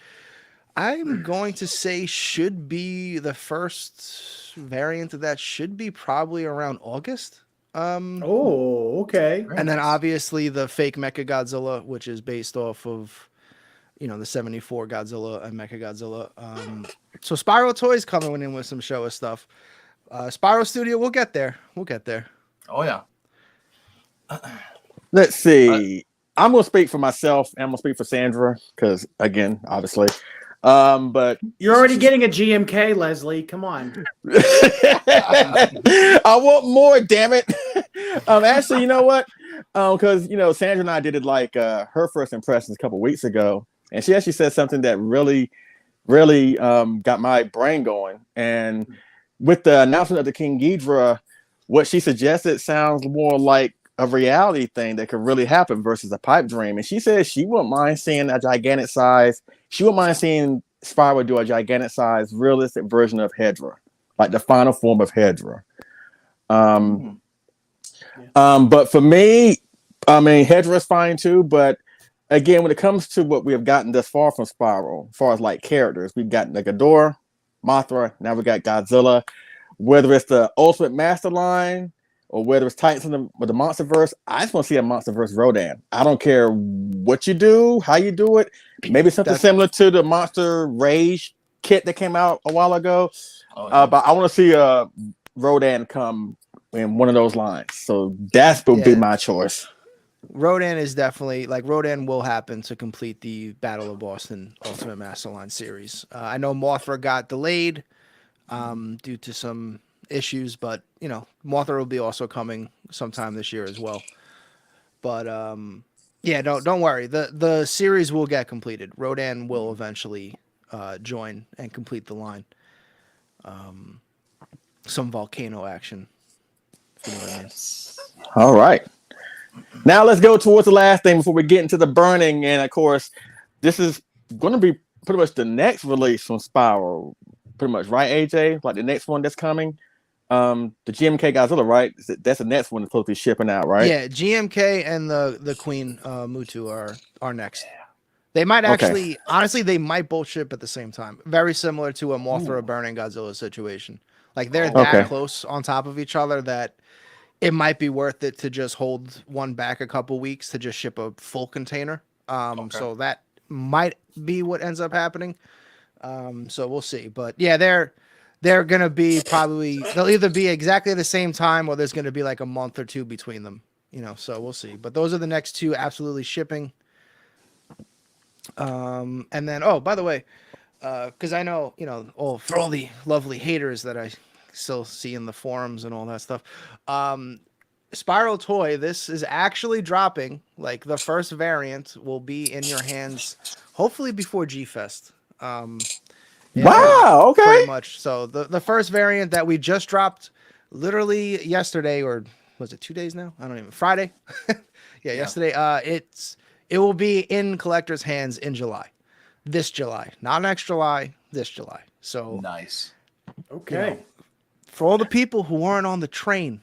I'm going to say should be the first variant of that should be probably around August. Oh, okay. And then obviously the fake Mecha Godzilla, which is based off of, the 74 Godzilla and Mecha Godzilla. So Spiral Toys coming in with some Showa stuff. Spiral Studio, we'll get there. Oh yeah. Let's see. I'm gonna speak for myself and I'm gonna speak for Sandra because again, obviously. But you're already getting a GMK, Leslie. Come on. I want more, damn it. Actually, you know what? Because Sandra and I did it like her first impressions a couple weeks ago, and she actually said something that really, really got my brain going. And with the announcement of the King Ghidorah, what she suggested sounds more like a reality thing that could really happen versus a pipe dream. And she said she wouldn't mind seeing a gigantic size. She wouldn't mind seeing Spiral do a gigantic size, realistic version of Hedra, like the final form of Hedra. But for me, I mean, Hedra is fine too. But again, when it comes to what we have gotten thus far from Spiral, as far as like characters, we've gotten the Ghidorah, Mothra, now we got Godzilla. Whether it's the Ultimate Master line or whether it's Titans with the MonsterVerse, I just want to see a MonsterVerse Rodan. I don't care what you do, how you do it. Maybe something similar to the Monster Rage kit that came out a while ago. But I want to see a Rodan come in one of those lines. So that would be my choice. Rodan is definitely Rodan will happen to complete the Battle of Boston Ultimate Master Line series. I know Mothra got delayed due to some issues, but Mothra will be also coming sometime this year as well. But don't worry, the series will get completed. Rodan will eventually join and complete the line. Some volcano action, if you know what I mean. All right, now let's go towards the last thing before we get into the burning. And of course, this is going to be pretty much the next release from Spiral. Pretty much, right, AJ? Like the next one that's coming, the GMK Godzilla, right? That's the next one that's supposed to be shipping out, right? Yeah, GMK and the Queen Mutu are next. They might actually, honestly, they might both ship at the same time. Very similar to a Mothra Burning Godzilla situation. Like they're that close on top of each other that it might be worth it to just hold one back a couple weeks to just ship a full container. So that might be what ends up happening. So we'll see. But yeah, they're gonna be they'll either be exactly the same time or there's gonna be like a month or two between them. So we'll see. But those are the next two absolutely shipping. And then by the way, because I know for all the lovely haters that I still see in the forums and all that stuff, Spiral Toy, this is actually dropping. Like the first variant will be in your hands hopefully before G-Fest. Wow, okay. Pretty much. So the first variant that we just dropped literally yesterday, or was it 2 days now? I don't even. Friday. Yesterday. It will be in collectors' hands in July. This July. Not next July, this July. So nice. Okay. For all the people who aren't on the train,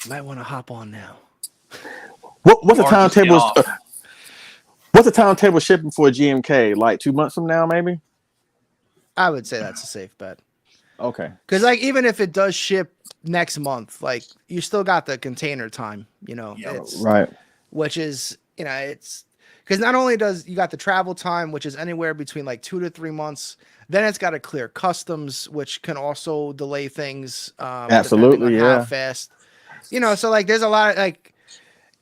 you might want to hop on now. What's the timetable? What's the timetable shipping for GMK? Like 2 months from now, maybe? I would say that's a safe bet. Okay. Because even if it does ship next month, you still got the container time, right. Which is, it's because not only does you got the travel time, which is anywhere between 2 to 3 months, then it's got to clear customs, which can also delay things. Absolutely, depending on how fast, so there's a lot of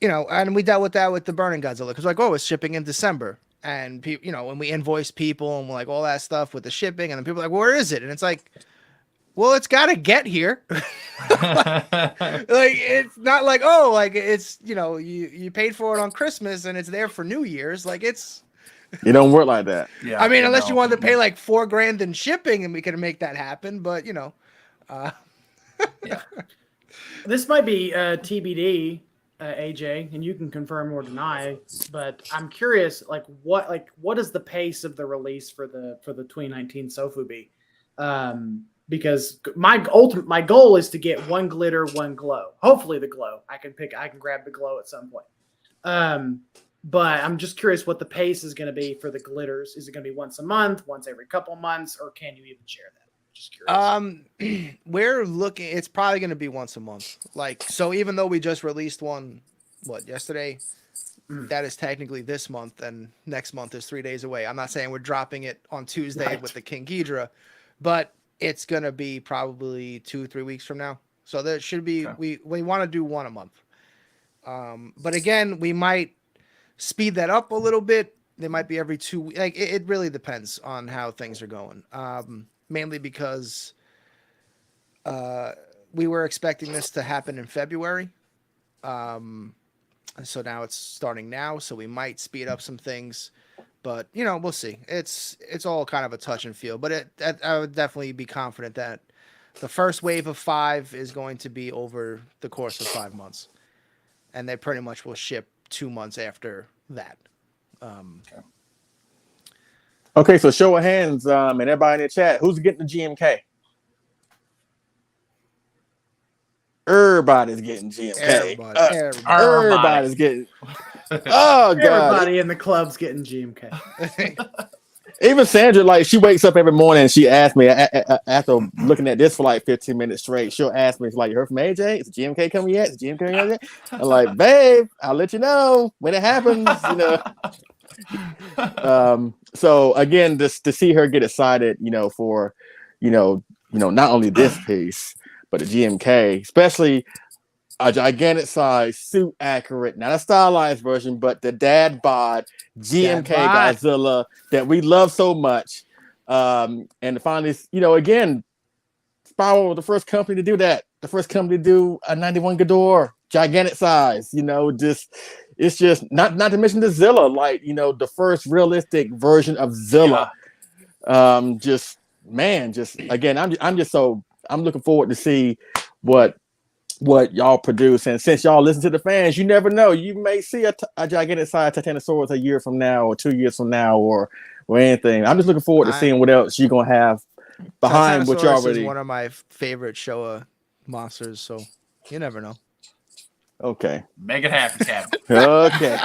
and we dealt with that with the Burning Godzilla because it's shipping in December. And when we invoice people and all that stuff with the shipping, and then people are like, where is it? And it's like, well, it's got to get here. It's not it's you paid for it on Christmas and it's there for New Year's. You don't work like that. Yeah. I mean, unless you wanted to pay $4,000 in shipping, and we could make that happen. But yeah. This might be TBD. AJ, and you can confirm or deny, but I'm curious, what is the pace of the release for the 2019 Sofu be? Because my goal is to get one glitter, one glow. Hopefully the glow. I can grab the glow at some point. But I'm just curious what the pace is going to be for the glitters. Is it going to be once a month, once every couple months, or can you even share that? Just curious. We're looking. It's probably going to be once a month. Like, so even though we just released one, yesterday, that is technically this month, and next month is 3 days away. I'm not saying we're dropping it on Tuesday with the King Ghidorah, but it's going to be probably 2-3 weeks from now. So there should be. We want to do one a month. But again, we might speed that up a little bit. They might be every 2 weeks. Like, it really depends on how things are going. Mainly because we were expecting this to happen in February. So now it's starting now. So we might speed up some things. But, we'll see. It's all kind of a touch and feel. But I would definitely be confident that the first wave of 5 is going to be over the course of 5 months. And they pretty much will ship 2 months after that. Okay, so show of hands, and everybody in the chat, who's getting the GMK? Everybody's getting GMK. Everybody's getting. Oh god! Everybody in the club's getting GMK. Even Sandra, like, she wakes up every morning and she asks me after looking at this for like 15 minutes straight. She'll ask me, like, "You heard from AJ? Is the GMK coming yet? Is the GMK coming yet?" I'm like, "Babe, I'll let you know when it happens." So again, just to see her get excited, for not only this piece, but the GMK, especially a gigantic size, suit accurate, not a stylized version, but the dad bod GMK Godzilla that we love so much. And finally, again, Spiral was the first company to do that. The first company to do a 91 Ghidorah, gigantic size. It's just not to mention the Zilla, like, the first realistic version of Zilla. Yeah. Again, I'm looking forward to see what y'all produce. And since y'all listen to the fans, you never know. You may see a gigantic size Titanosaurus a year from now or 2 years from now or anything. I'm just looking forward to seeing what else you're going to have behind what you already. Is one of my favorite Showa monsters, so you never know. Okay. Make it happen, Captain. Okay.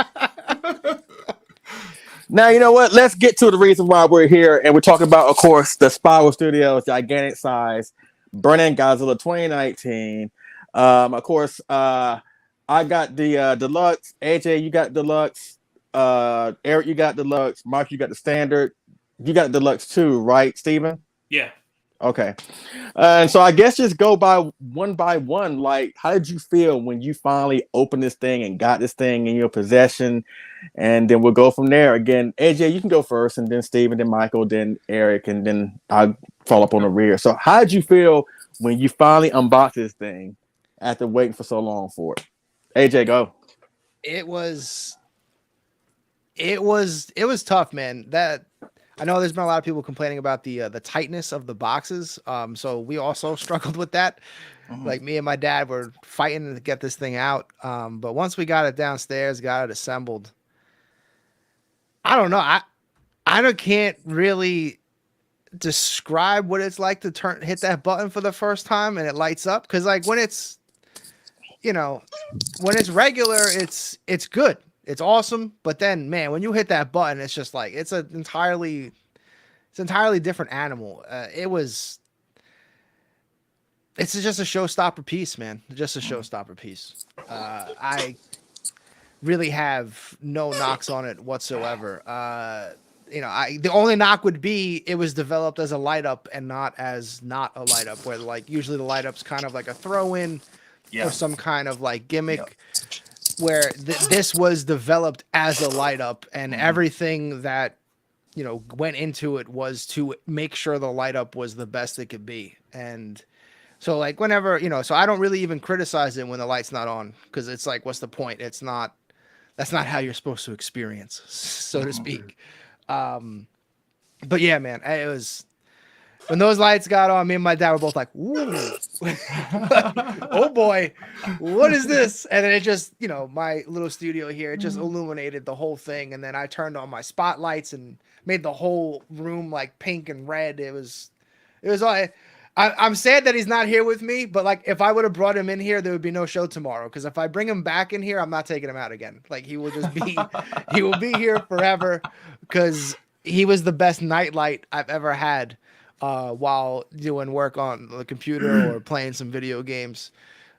Now, you know what? Let's get to the reason why we're here. And we're talking about, of course, the Spiral Studios gigantic size Burning Godzilla 2019. Of course, I got the deluxe. AJ, you got deluxe. Eric, you got deluxe. Mark, you got the standard. You got deluxe too, right, Steven? Yeah. Okay. And so I guess just go by one. Like, how did you feel when you finally opened this thing and got this thing in your possession? And then we'll go from there. Again, AJ, you can go first, and then Steven, then Michael, then Eric, and then I'll follow up on the rear. So how did you feel when you finally unboxed this thing after waiting for so long for it? AJ, go. It was tough, man. That I know there's been a lot of people complaining about the tightness of the boxes. So we also struggled with that. Mm-hmm. Like, me and my dad were fighting to get this thing out. But once we got it downstairs, got it assembled, I don't know. I can't really describe what it's like to hit that button for the first time and it lights up. Cause like when it's regular, it's good. It's awesome. But then, man, when you hit that button, it's just like, it's an entirely different animal. It's just a showstopper piece, man. Just a showstopper piece. I really have no knocks on it whatsoever. The only knock would be it was developed as a light up and not as not a light up, where like usually the light up's kind of like a throw in or some kind of like gimmick, where this was developed as a light up, and everything that went into it was to make sure the light up was the best it could be. And so like whenever so I don't really even criticize it when the light's not on, because it's like, what's the point? That's not how you're supposed to experience, so to speak. But yeah, man, it was when those lights got on, me and my dad were both like, ooh, oh boy, what is this? And then it just, my little studio here, it just illuminated the whole thing. And then I turned on my spotlights and made the whole room like pink and red. It was all. I'm sad that he's not here with me, but like if I would have brought him in here, there would be no show tomorrow. Because if I bring him back in here, I'm not taking him out again. Like, he will just be, he will be here forever, because he was the best nightlight I've ever had while doing work on the computer or playing some video games.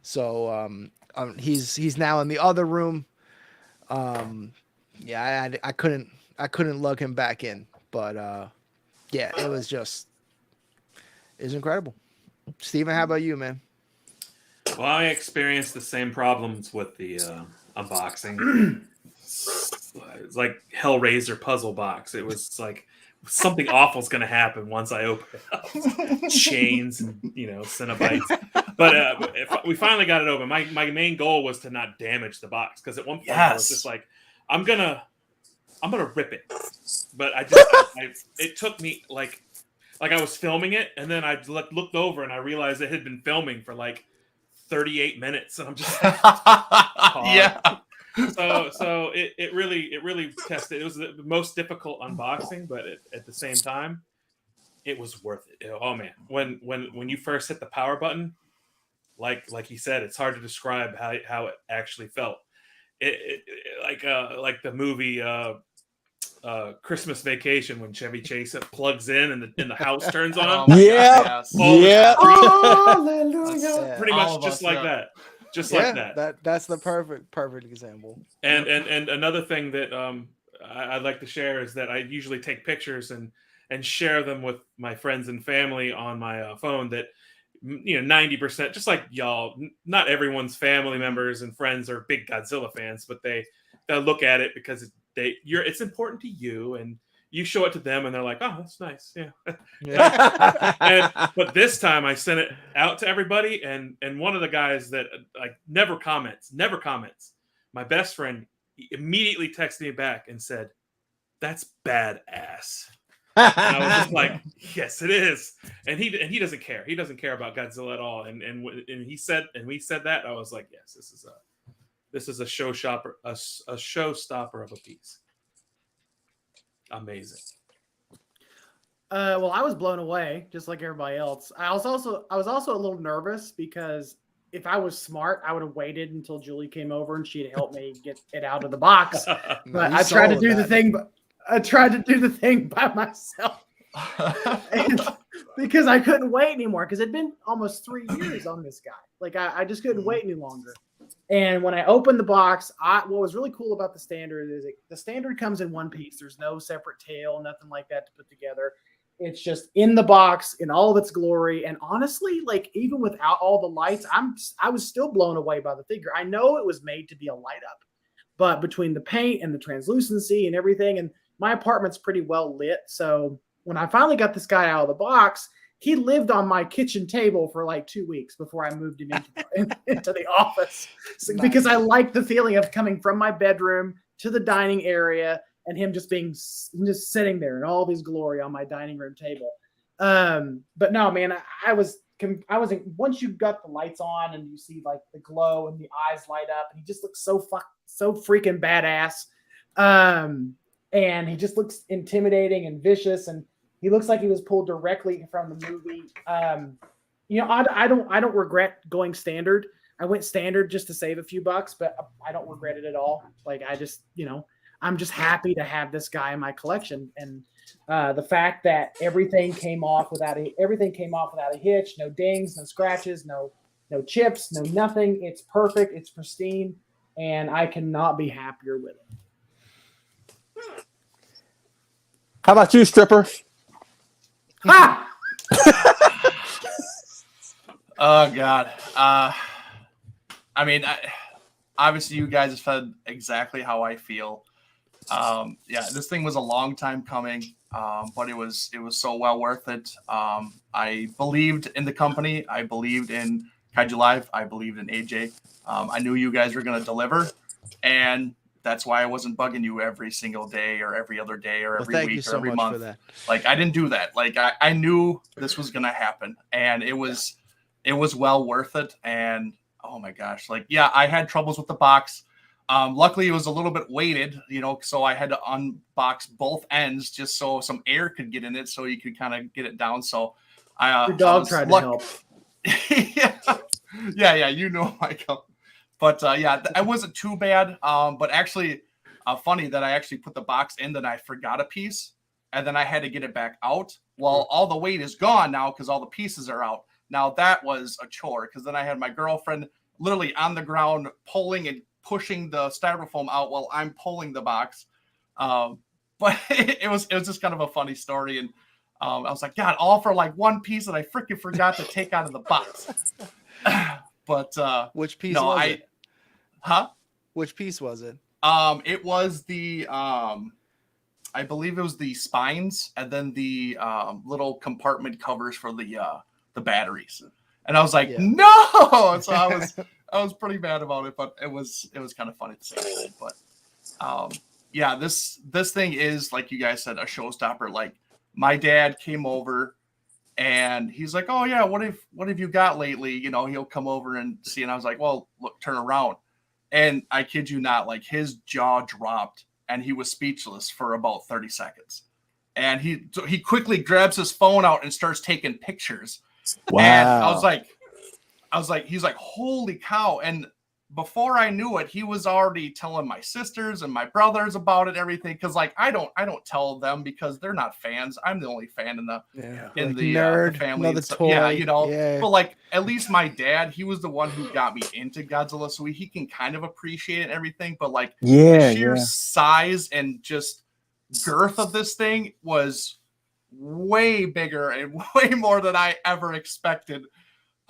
So he's now in the other room. Yeah, I couldn't lug him back in, but yeah, it was incredible. Steven, how about you, man? Well, I experienced the same problems with the unboxing. It's like Hellraiser puzzle box. It was like something awful's going to happen once I open it up. Chains and Cenobites. But we finally got it open. My main goal was to not damage the box, because at one point I was just like, I'm gonna rip it. But it took me like I was filming it, and then I looked over and I realized it had been filming for like 38 minutes, and I'm just like, yeah. So it really tested. It was the most difficult unboxing, but at the same time, it was worth it. Oh man, when you first hit the power button, like he said, it's hard to describe how it actually felt. It like the movie Christmas Vacation, when Chevy Chase plugs in and the house turns on. Yeah. Hallelujah. Pretty much just like that. Just like that. That's the perfect example. And another thing that I'd like to share is that I usually take pictures and share them with my friends and family on my phone. That 90%, just like y'all, not everyone's family members and friends are big Godzilla fans, but they'll look at it because it's important to you, and you show it to them, and they're like, "Oh, that's nice, yeah." But this time, I sent it out to everybody, and one of the guys that like never comments. My best friend immediately texted me back and said, "That's badass." And I was just like, "Yes, it is." And he doesn't care. He doesn't care about Godzilla at all. And we said that, I was like, "Yes, this is a showstopper of a piece." Amazing. Well, I was blown away, just like everybody else. I was also a little nervous, because if I was smart, I would have waited until Julie came over and she'd help me get it out of the box. But I tried to do the thing. I tried to do the thing by myself, because I couldn't wait anymore, because it'd been almost 3 years on this guy. Like I just couldn't wait any longer. And when I opened the box, what was really cool about the standard is the standard comes in one piece. There's no separate tail, nothing like that to put together. It's just in the box in all of its glory. And honestly, like even without all the lights, I was still blown away by the figure. I know it was made to be a light up, but between the paint and the translucency and everything, and my apartment's pretty well lit. So when I finally got this guy out of the box, he lived on my kitchen table for like 2 weeks before I moved him into the office. So, nice. Because I like the feeling of coming from my bedroom to the dining area and him just sitting there in all of his glory on my dining room table. But no, man, I was once you got the lights on and you see like the glow and the eyes light up, and he just looks so freaking badass. And he just looks intimidating and vicious, and he looks like he was pulled directly from the movie. I don't regret going standard. I went standard just to save a few bucks, but I don't regret it at all. Like I just, I'm just happy to have this guy in my collection. And the fact that everything came off without a hitch, no dings, no scratches, no chips, no nothing. It's perfect. It's pristine, and I cannot be happier with it. How about you, stripper? Ha! Oh God. I mean, obviously you guys have said exactly how I feel. This thing was a long time coming, but it was so well worth it. I believed in the company. I believed in Kaiju Live. I believed in AJ. I knew you guys were going to deliver, and that's why I wasn't bugging you every single day or every other day or every week or every month. Like I didn't do that. Like I knew this was going to happen, and it was well worth it. And oh my gosh, I had troubles with the box. Luckily it was a little bit weighted, so I had to unbox both ends just so some air could get in it, so you could kind of get it down. So your dog tried to help. yeah, Michael. But it wasn't too bad. But actually, funny that I actually put the box in, then I forgot a piece, and then I had to get it back out. Well, all the weight is gone now because all the pieces are out. Now that was a chore because then I had my girlfriend literally on the ground pulling and pushing the styrofoam out while I'm pulling the box. But it was just kind of a funny story. And I was like, God, all for like one piece that I freaking forgot to take out of the box. But which piece was it? Huh? Which piece was it? It was the I believe it was the spines and then the little compartment covers for the batteries. And I was like, no. So I was pretty bad about it, but it was kind of funny at the same time. But yeah, this thing is, like you guys said, a showstopper. Like my dad came over and he's like, oh yeah, what have you got lately? You know, he'll come over and see. And I was like, well, look, turn around. And I kid you not, like his jaw dropped and he was speechless for about 30 seconds. And he quickly grabs his phone out and starts taking pictures. Wow. And I was like, he's like, holy cow. And before I knew it, he was already telling my sisters and my brothers about it, everything. Cause like, I don't tell them because they're not fans. I'm the only fan in the nerd, family. another toy. Yeah, you know, yeah. But like, at least my dad, he was the one who got me into Godzilla. So he can kind of appreciate it and everything. But like the sheer size and just girth of this thing was way bigger and way more than I ever expected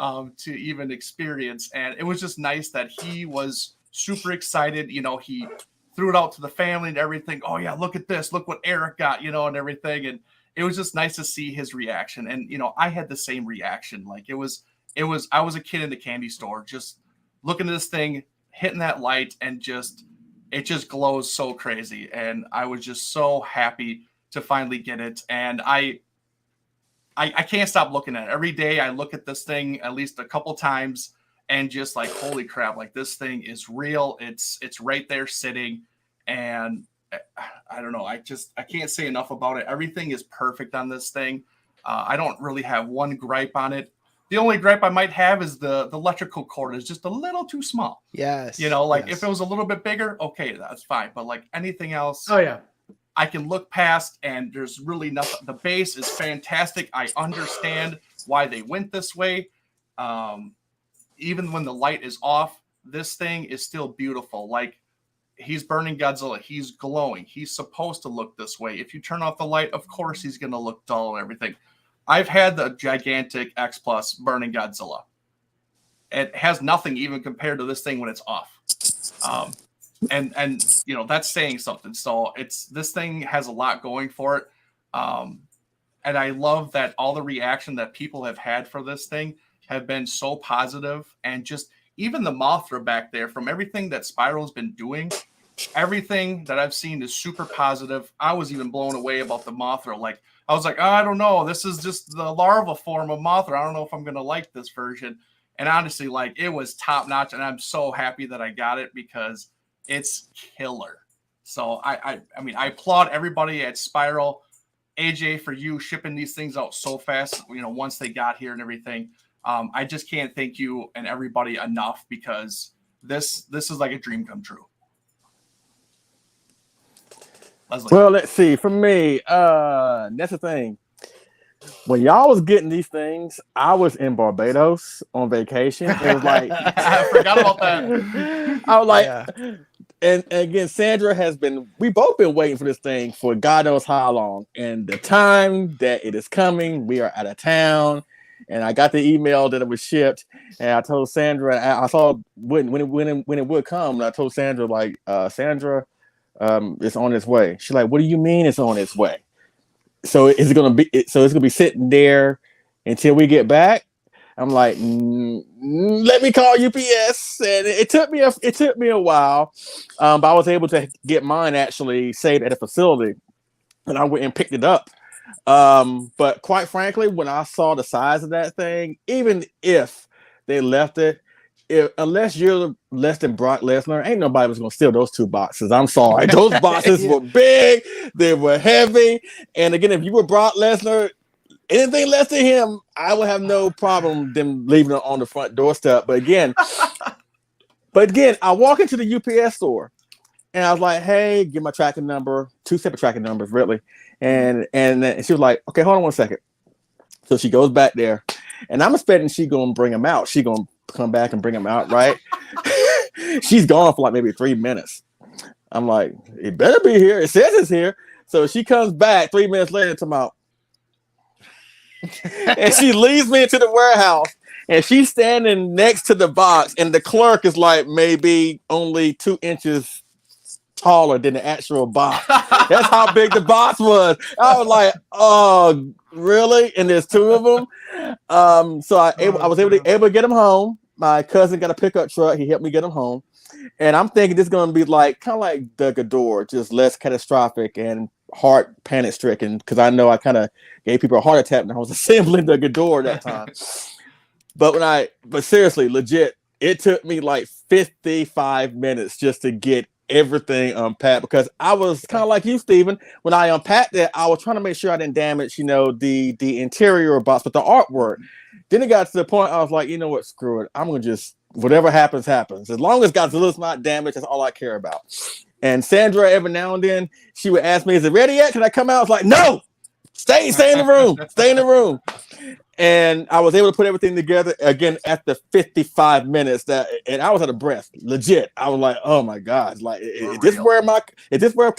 to even experience. And it was just nice that he was super excited. You know, he threw it out to the family and everything. Oh yeah, look at this, look what Eric got, you know, and everything. And it was just nice to see his reaction. And you know, I had the same reaction. Like I was a kid in the candy store just looking at this thing, hitting that light, and it just glows so crazy. And I was just so happy to finally get it. And I can't stop looking at it. Every day I look at this thing at least a couple times and just like, holy crap, like this thing is real. It's right there sitting. And I don't know. I can't say enough about it. Everything is perfect on this thing. I don't really have one gripe on it. The only gripe I might have is the electrical cord is just a little too small. Yes. You know, like if it was a little bit bigger, okay, that's fine. But like anything else. Oh yeah. I can look past and there's really nothing. The base is fantastic. I understand why they went this way. Even when the light is off, this thing is still beautiful. Like he's burning Godzilla. He's glowing. He's supposed to look this way. If you turn off the light, of course, he's going to look dull and everything. I've had the gigantic X Plus burning Godzilla. It has nothing even compared to this thing when it's off. And you know, that's saying something. So this thing has a lot going for it. And I love that all the reaction that people have had for this thing have been so positive. And just even the Mothra back there, from everything that Spiral's been doing, everything that I've seen is super positive. I was even blown away about the Mothra. Like I was like, oh, I don't know. This is just the larva form of Mothra. I don't know if I'm going to like this version. And honestly, like it was top notch. And I'm so happy that I got it because it's killer. So I mean, I applaud everybody at Spiral, AJ, for you shipping these things out so fast, you know, once they got here and everything. I just can't thank you and everybody enough because this is like a dream come true. Leslie. Well, let's see. For me, that's the thing. When y'all was getting these things, I was in Barbados on vacation. It was like I forgot about that. I was like, and again, Sandra we've both been waiting for this thing for God knows how long. And the time that it is coming, we are out of town. And I got the email that it was shipped. And I told Sandra, I saw when it would come. And I told Sandra, like, Sandra, it's on its way. She's like, what do you mean it's on its way? So it's gonna be sitting there until we get back. I'm like, let me call UPS, and it took me a while, but I was able to get mine actually saved at a facility, and I went and picked it up. But quite frankly, when I saw the size of that thing, even if they left it, unless you're less than Brock Lesnar, ain't nobody was gonna steal those 2 boxes. I'm sorry, those boxes were big, they were heavy, and again, if you were Brock Lesnar, anything less than him, I would have no problem them leaving it on the front doorstep. But again, I walk into the UPS store, and I was like, "Hey, give my tracking number." 2 separate tracking numbers, really. And then she was like, okay, hold on 1 second. So she goes back there, and I'm expecting she gonna bring him out. She gonna come back and bring him out, right? She's gone for like maybe 3 minutes. I'm like, it better be here. It says it's here. So she comes back 3 minutes later to my, and she leads me into the warehouse, and she's standing next to the box, and the clerk is like maybe only 2 inches taller than the actual box. That's how big the box was. I was like, oh, really? And there's 2 of them. So I was able to get him home. My cousin got a pickup truck. He helped me get him home. And I'm thinking this is going to be like kind of like the Ghidorah, just less catastrophic and heart panic stricken, because I know I kind of gave people a heart attack when I was assembling the Ghidorah that time. But seriously, legit, it took me like 55 minutes just to get everything unpacked, because I was kind of like you, Steven. When I unpacked it, I was trying to make sure I didn't damage, the interior box, but the artwork. Then it got to the point I was like, you know what, screw it. I'm gonna just, whatever happens, happens. As long as Godzilla's not damaged, that's all I care about. And Sandra, every now and then, she would ask me, is it ready yet? Can I come out? I was like, no, stay in the room, stay in the room. And I was able to put everything together again after 55 minutes. And I was out of breath, legit. I was like, "Oh my God! Like, is this where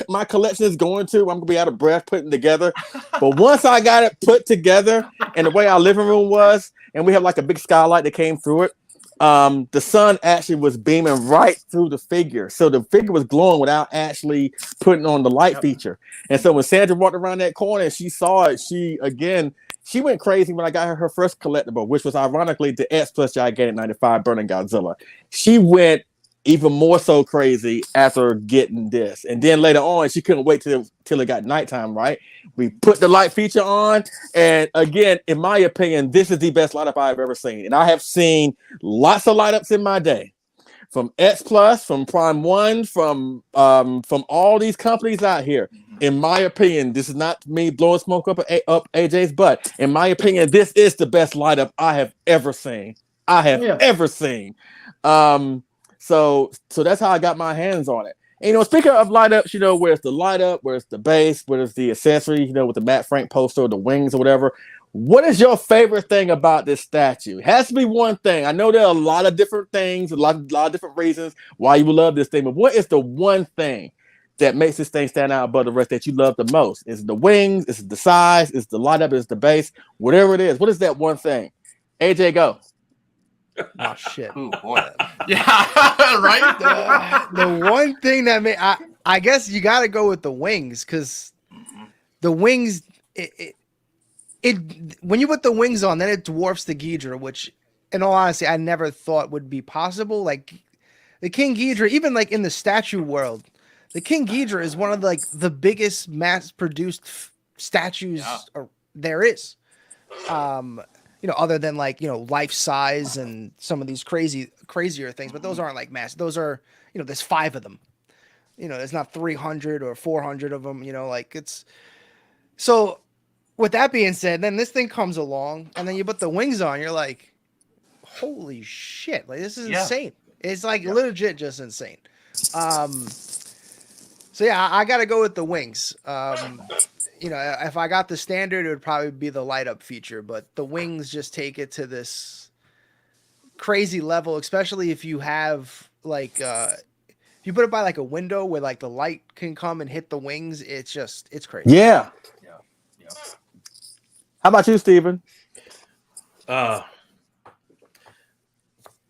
my collection is going to? I'm gonna be out of breath putting together." But once I got it put together, and the way our living room was, and we have like a big skylight that came through it, the sun actually was beaming right through the figure, so the figure was glowing without actually putting on the light feature. And so when Sandra walked around that corner and she saw it, she went crazy when I got her first collectible, which was ironically the X Plus Gigantic 95 Burning Godzilla. She went even more so crazy after getting this. And then later on, she couldn't wait till it got nighttime, right? We put the light feature on. And again, in my opinion, this is the best light up I've ever seen. And I have seen lots of light ups in my day. From X Plus, from Prime One, from all these companies out here. In my opinion, this is not me blowing smoke up AJ's butt. In my opinion, this is the best light up I have ever seen. Ever seen. So that's how I got my hands on it. And, speaking of light ups, where's the light up, where's the base, where's the accessory, with the Matt Frank poster or the wings or whatever. What is your favorite thing about this statue? It has to be one thing. I know there are a lot of different things, a lot of different reasons why you would love this thing, but what is the one thing that makes this thing stand out above the rest that you love the most? Is it the wings? Is it the size? Is it the light up? Is it the base? Whatever it is, what is that one thing? AJ, go. Oh shit! Oh boy, yeah, right. The one thing that I guess you got to go with the wings, because the wings, it when you put the wings on, then it dwarfs the Ghidorah, which, in all honesty, I never thought would be possible. Like the King Ghidorah, even like in the statue world, the King Ghidorah is one of the biggest mass-produced statues there is. Other than life size and some of these crazier things, but those aren't like mass. Those are, there's 5 of them. There's not 300 or 400 of them. It's so. With that being said, then this thing comes along, and then you put the wings on. You're like, holy shit! Like, this is insane. It's like legit just insane. So yeah, I got to go with the wings. If I got the standard, it would probably be the light up feature, but the wings just take it to this crazy level, especially if you have if you put it by like a window where like the light can come and hit the wings. It's crazy. Yeah. How about you, Steven?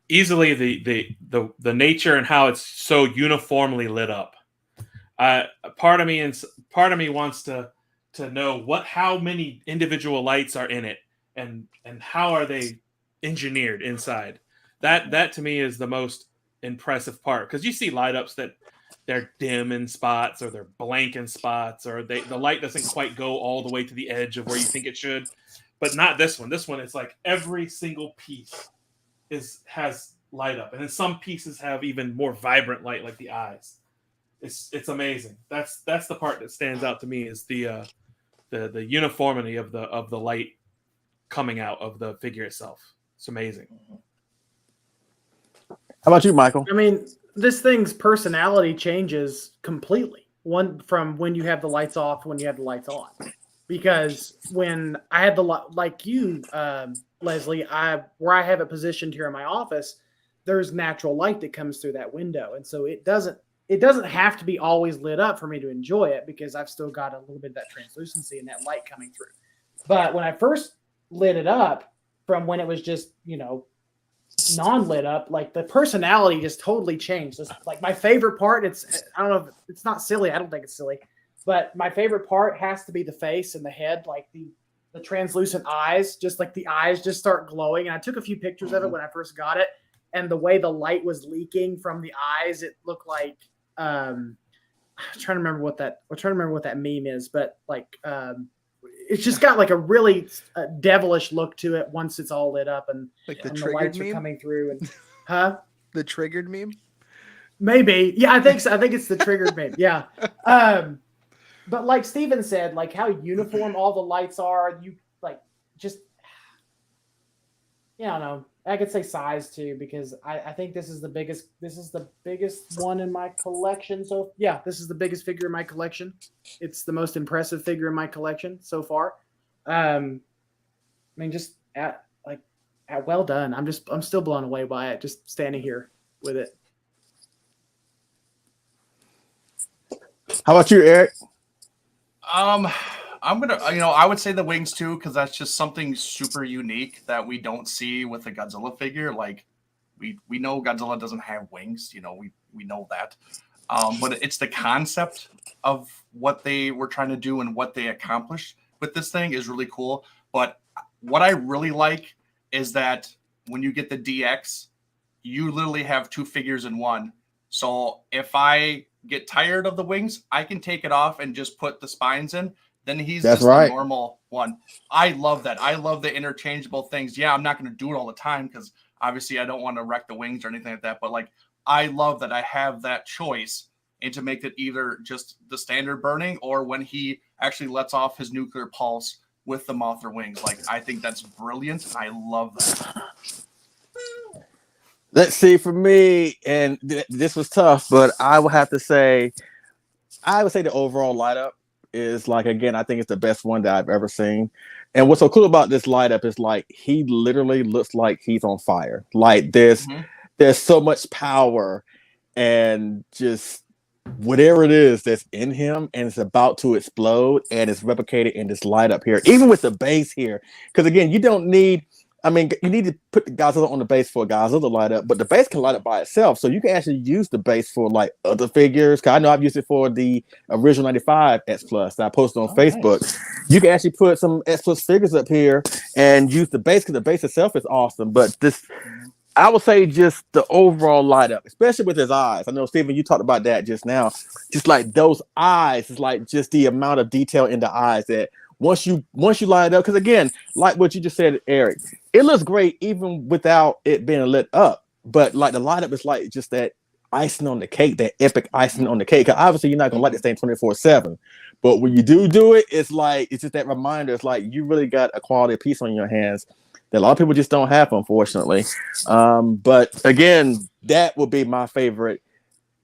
Easily the nature and how it's so uniformly lit up. Part of me wants to know how many individual lights are in it and how are they engineered inside. That to me is the most impressive part, because you see light ups that they're dim in spots or they're blank in spots, or the light doesn't quite go all the way to the edge of where you think it should, but not this one. This one, it's like every single piece has light up, and then some pieces have even more vibrant light, like the eyes. It's amazing. That's the part that stands out to me, is the uniformity of the light coming out of the figure itself. It's amazing. How about you, Michael? I mean, this thing's personality changes completely. one from when you have the lights off, when you have the lights on. Because when I had the like you, Leslie, where I have it positioned here in my office, there's natural light that comes through that window, and so it doesn't have to be always lit up for me to enjoy it because I've still got a little bit of that translucency and that light coming through. But when I first lit it up, from when it was just non-lit up, like the personality just totally changed. It's like my favorite part. I don't know if it's not silly. I don't think it's silly. But my favorite part has to be the face and the head, like the translucent eyes, just like the eyes just start glowing. And I took a few pictures of it when I first got it. And the way the light was leaking from the eyes, it looked like I'm trying to remember what that meme is, but like it's just got like a really devilish look to it once it's all lit up and Like the lights are coming through and the triggered meme? Maybe. Yeah, I think so. I think it's the triggered meme. Yeah. But like Steven said, like how uniform all the lights are, you like just, I don't know. I could say size too, because I think this is the biggest one in my collection. So yeah, this is the biggest figure in my collection. It's the most impressive figure in my collection so far. I mean, just well done. I'm still blown away by it, just standing here with it. How about you, Eric? I'm gonna, I would say the wings too, because that's just something super unique that we don't see with a Godzilla figure. Like we know Godzilla doesn't have wings, we know that. But it's the concept of what they were trying to do and what they accomplished with this thing is really cool. But what I really like is that when you get the DX, you literally have two figures in one. So if I get tired of the wings, I can take it off and just put the spines in. Then he's just a normal one. I love that. I love the interchangeable things. Yeah, I'm not going to do it all the time because obviously I don't want to wreck the wings or anything like that. But like, I love that I have that choice and to make it either just the standard burning or when he actually lets off his nuclear pulse with the Mothra wings. Like, I think that's brilliant. I love that. Let's see, for me, and this was tough, but I would have to say, the overall light up is like, again, I think it's the best one that I've ever seen. And what's so cool about this light up is like, he literally looks like he's on fire. Like there's so much power and just whatever it is that's in him and it's about to explode and it's replicated in this light up here, even with the base here. Because again, you don't need, you need to put the Godzilla on the base for a Godzilla light up, but the base can light up by itself. So you can actually use the base for like other figures. Cause I know I've used it for the original 95 X Plus that I posted on Facebook. Nice. You can actually put some X Plus figures up here and use the base because the base itself is awesome. But this, I would say just the overall light up, especially with his eyes. I know, Steven, you talked about that just now. Just like those eyes is like just the amount of detail in the eyes that once you light it up, because again, like what you just said, Eric, it looks great even without it being lit up. But like the light up is like just that icing on the cake, that epic icing on the cake. Because obviously you're not gonna light this thing 24/7, but when you do it, it's like it's just that reminder. It's like you really got a quality piece on your hands that a lot of people just don't have, unfortunately. But again, that would be my favorite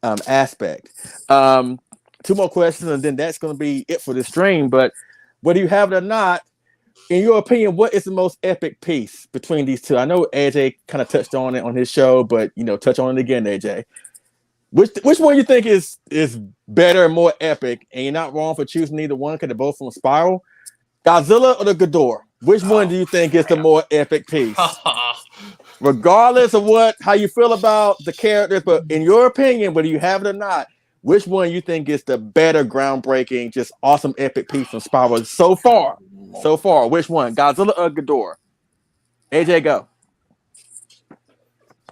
aspect. Two more questions, and then that's going to be it for the stream. But whether you have it or not, in your opinion, what is the most epic piece between these two? I know AJ kind of touched on it on his show, but touch on it again, AJ. Which one you think is better and more epic? And you're not wrong for choosing either one because they're both from Spiral. Godzilla or the Ghidorah? Which one do you think is the more epic piece? Regardless of how you feel about the characters, but in your opinion, whether you have it or not, which one you think is the better, groundbreaking, just awesome, epic piece from Spiral so far? So far, which one? Godzilla or Ghidorah? AJ, go.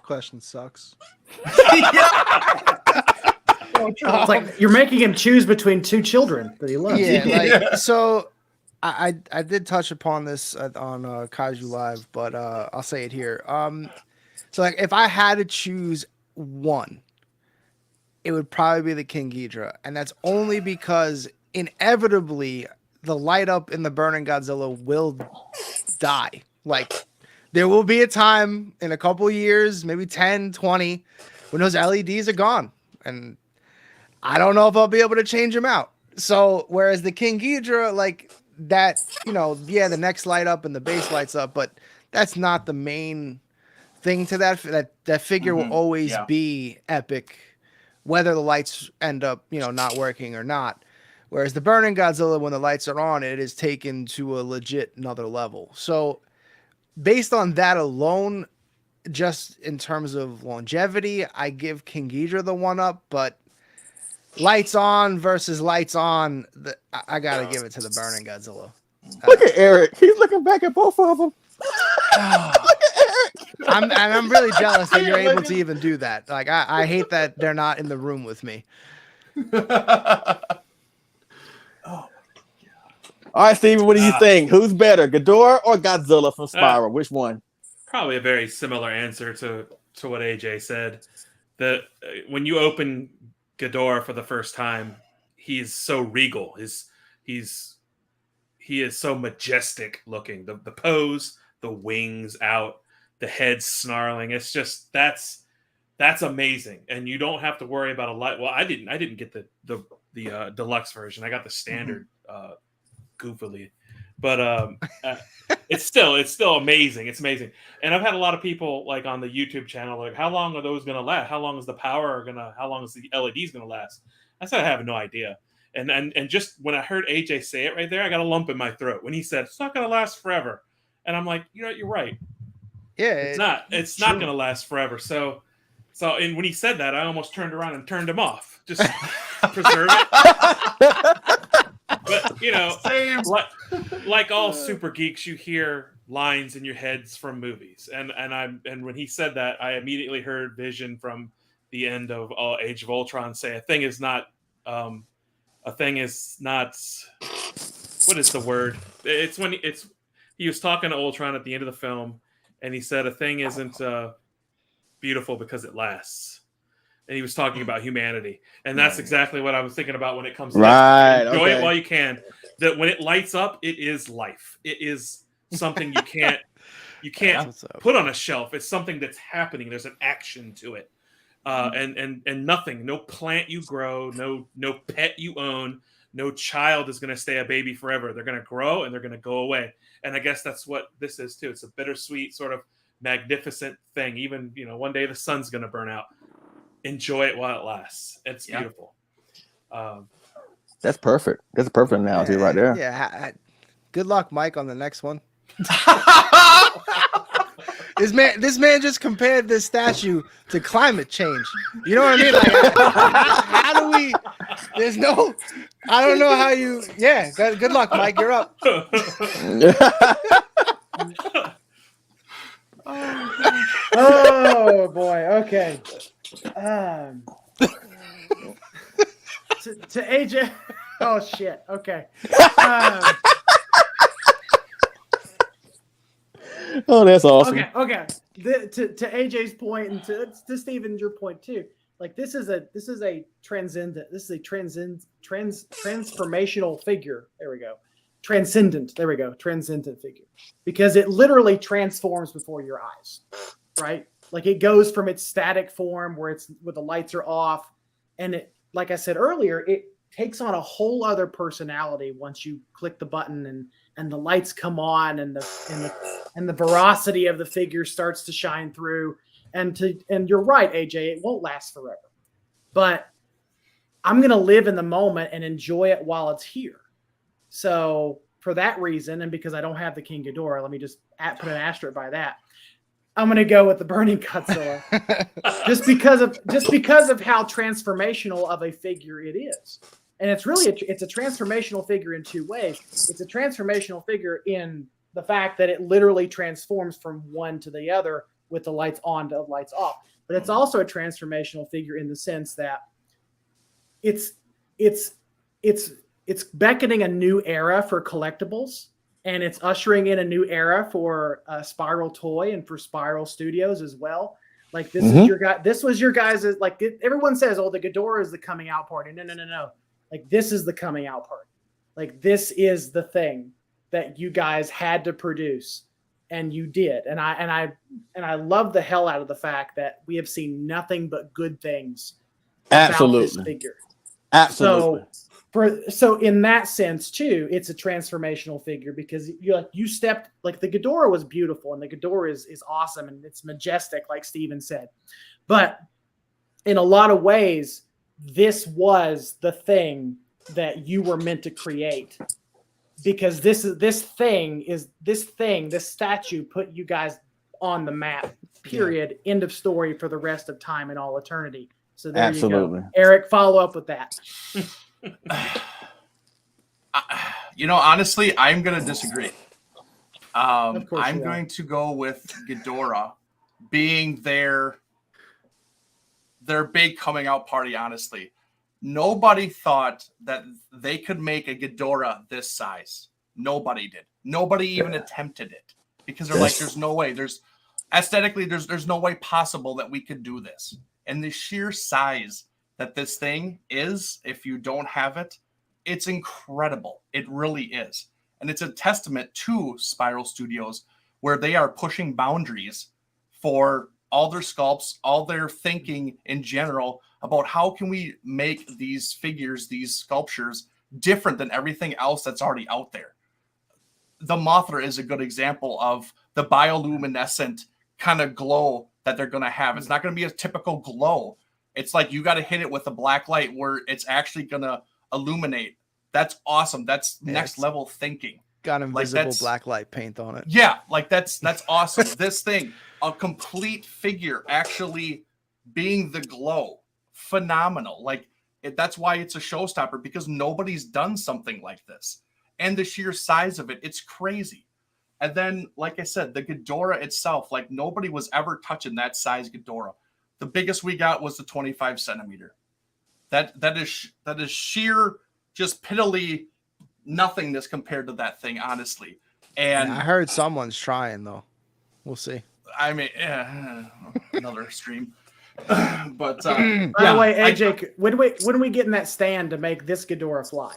Question sucks. It's like you're making him choose between two children that he loves. Yeah, so I did touch upon this on Kaiju Live, but I'll say it here. So like if I had to choose one, it would probably be the King Ghidorah, and that's only because inevitably the light up in the Burning Godzilla will die. Like there will be a time in a couple years, maybe 10, 20, when those LEDs are gone. And I don't know if I'll be able to change him out. So whereas the King Ghidorah, like that, the next light up and the base lights up, but that's not the main thing to that figure will always be epic, whether the lights end up, not working or not. Whereas the Burning Godzilla, when the lights are on, it is taken to a legit another level. So based on that alone, just in terms of longevity, I give King Ghidorah the one up, but lights on versus lights on, I gotta give it to the Burning Godzilla. Look at Eric. He's looking back at both of them. Look at Eric. I'm really jealous that you're able to even do that. Like I hate that they're not in the room with me. All right, Steven, what do you think? Who's better, Ghidorah or Godzilla from Spiral? Which one? Probably a very similar answer to what AJ said. When you open Ghidorah for the first time, he's so regal. He is so majestic looking. The pose, the wings out, the head snarling. It's just that's amazing. And you don't have to worry about a light. Well, I didn't get the deluxe version. I got the standard goofily. But it's still amazing. It's amazing. And I've had a lot of people like on the YouTube channel like, how long are those gonna last? How long is the power how long is the LEDs gonna last? I said I have no idea. And just when I heard AJ say it right there, I got a lump in my throat when he said it's not gonna last forever. And I'm like, you're right. Yeah, it's not gonna last forever. So and when he said that, I almost turned around and turned him off. Just preserve it. But like all super geeks, you hear lines in your heads from movies, and when he said that, I immediately heard Vision from the end of Age of Ultron say, "A thing is not, what is the word? It's when he was talking to Ultron at the end of the film, and he said a thing isn't beautiful because it lasts." And he was talking about humanity. And that's exactly what I was thinking about when it comes to that. Enjoy it while you can. That when it lights up, it is life. It is something you can't put on a shelf. It's something that's happening. There's an action to it. And nothing, no plant you grow, no pet you own, no child is going to stay a baby forever. They're going to grow and they're going to go away. And I guess that's what this is too. It's a bittersweet sort of magnificent thing. Even, one day the sun's going to burn out. Enjoy it while it lasts. It's beautiful. That's perfect. That's a perfect analogy right there. Yeah. Good luck, Mike, on the next one. This man just compared this statue to climate change. You know what I mean? Like, how do we? I don't know how you. Yeah. Good luck, Mike. You're up. Oh boy. Okay. To AJ. Oh shit. Okay. Oh, that's awesome. Okay. To AJ's point and to Steven, your point too. Like this is a transformational figure. There we go. Transcendent. There we go. Transcendent figure. Because it literally transforms before your eyes. Right? Like it goes from its static form where the lights are off, and it, like I said earlier, it takes on a whole other personality once you click the button and the lights come on and the veracity of the figure starts to shine through. And you're right, AJ, it won't last forever. But I'm gonna live in the moment and enjoy it while it's here. So for that reason, and because I don't have the King Ghidorah, let me just put an asterisk by that. I'm going to go with the Burning Godzilla just because of how transformational of a figure it is. And it's really it's a transformational figure in two ways. It's a transformational figure in the fact that it literally transforms from one to the other with the lights on to lights off. But it's also a transformational figure in the sense that it's beckoning a new era for collectibles. And it's ushering in a new era for Spiral Toy and for Spiral Studios as well. Like this is your guy. This was your guys'. Like everyone says, "Oh, the Ghidorah is the coming out party." No. Like this is the coming out party. Like this is the thing that you guys had to produce, and you did. And I love the hell out of the fact that we have seen nothing but good things about this figure. Absolutely. So in that sense too, it's a transformational figure because you stepped like the Ghidorah was beautiful and the Ghidorah is awesome and it's majestic, like Steven said. But in a lot of ways, this was the thing that you were meant to create. Because this statue put you guys on the map. Period. End of story for the rest of time and all eternity. So there you go. Eric, follow up with that. Honestly, I'm going to disagree. I'm going to go with Ghidorah being their big coming out party, honestly. Nobody thought that they could make a Ghidorah this size. Nobody did. Nobody even attempted it because they're like, there's no way. There's no way possible that we could do this. And the sheer size that this thing is, if you don't have it, it's incredible. It really is. And it's a testament to Spiral Studios where they are pushing boundaries for all their sculpts, all their thinking in general about how can we make these figures, these sculptures different than everything else that's already out there. The Mothra is a good example of the bioluminescent kind of glow that they're going to have. It's not going to be a typical glow. It's like you got to hit it with a black light where it's actually going to illuminate. That's awesome. That's next level thinking. Got invisible black light paint on it. Yeah, like that's awesome. This thing, a complete figure actually being the glow. Phenomenal. Like that's why it's a showstopper because nobody's done something like this. And the sheer size of it, it's crazy. And then, like I said, the Ghidorah itself, like nobody was ever touching that size Ghidorah. The biggest we got was the 25 centimeter. That is sheer, just piddly nothingness compared to that thing, honestly. And I heard someone's trying though. We'll see. I mean, another stream. But by the way, AJ, when are we getting that stand to make this Ghidorah fly?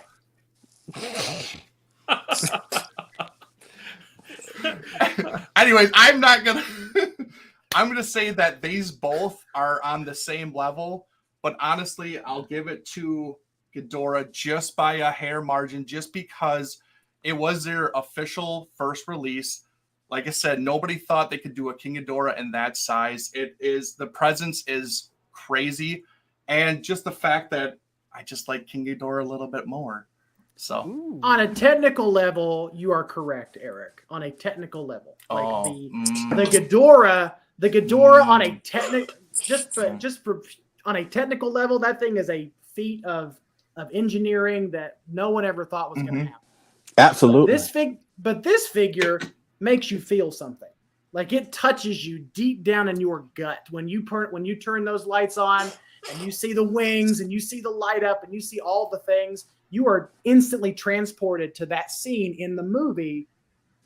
Anyways, I'm gonna say that these both are on the same level, but honestly, I'll give it to Ghidorah just by a hair margin, just because it was their official first release. Like I said, nobody thought they could do a King Ghidorah in that size. The presence is crazy, and just the fact that I just like King Ghidorah a little bit more. So on a technical level, you are correct, Eric. On a technical level, like the Ghidorah on a on a technical level, that thing is a feat of engineering that no one ever thought was going to happen. Absolutely. But this figure makes you feel something. Like it touches you deep down in your gut when you turn those lights on and you see the wings and you see the light up and you see all the things. You are instantly transported to that scene in the movie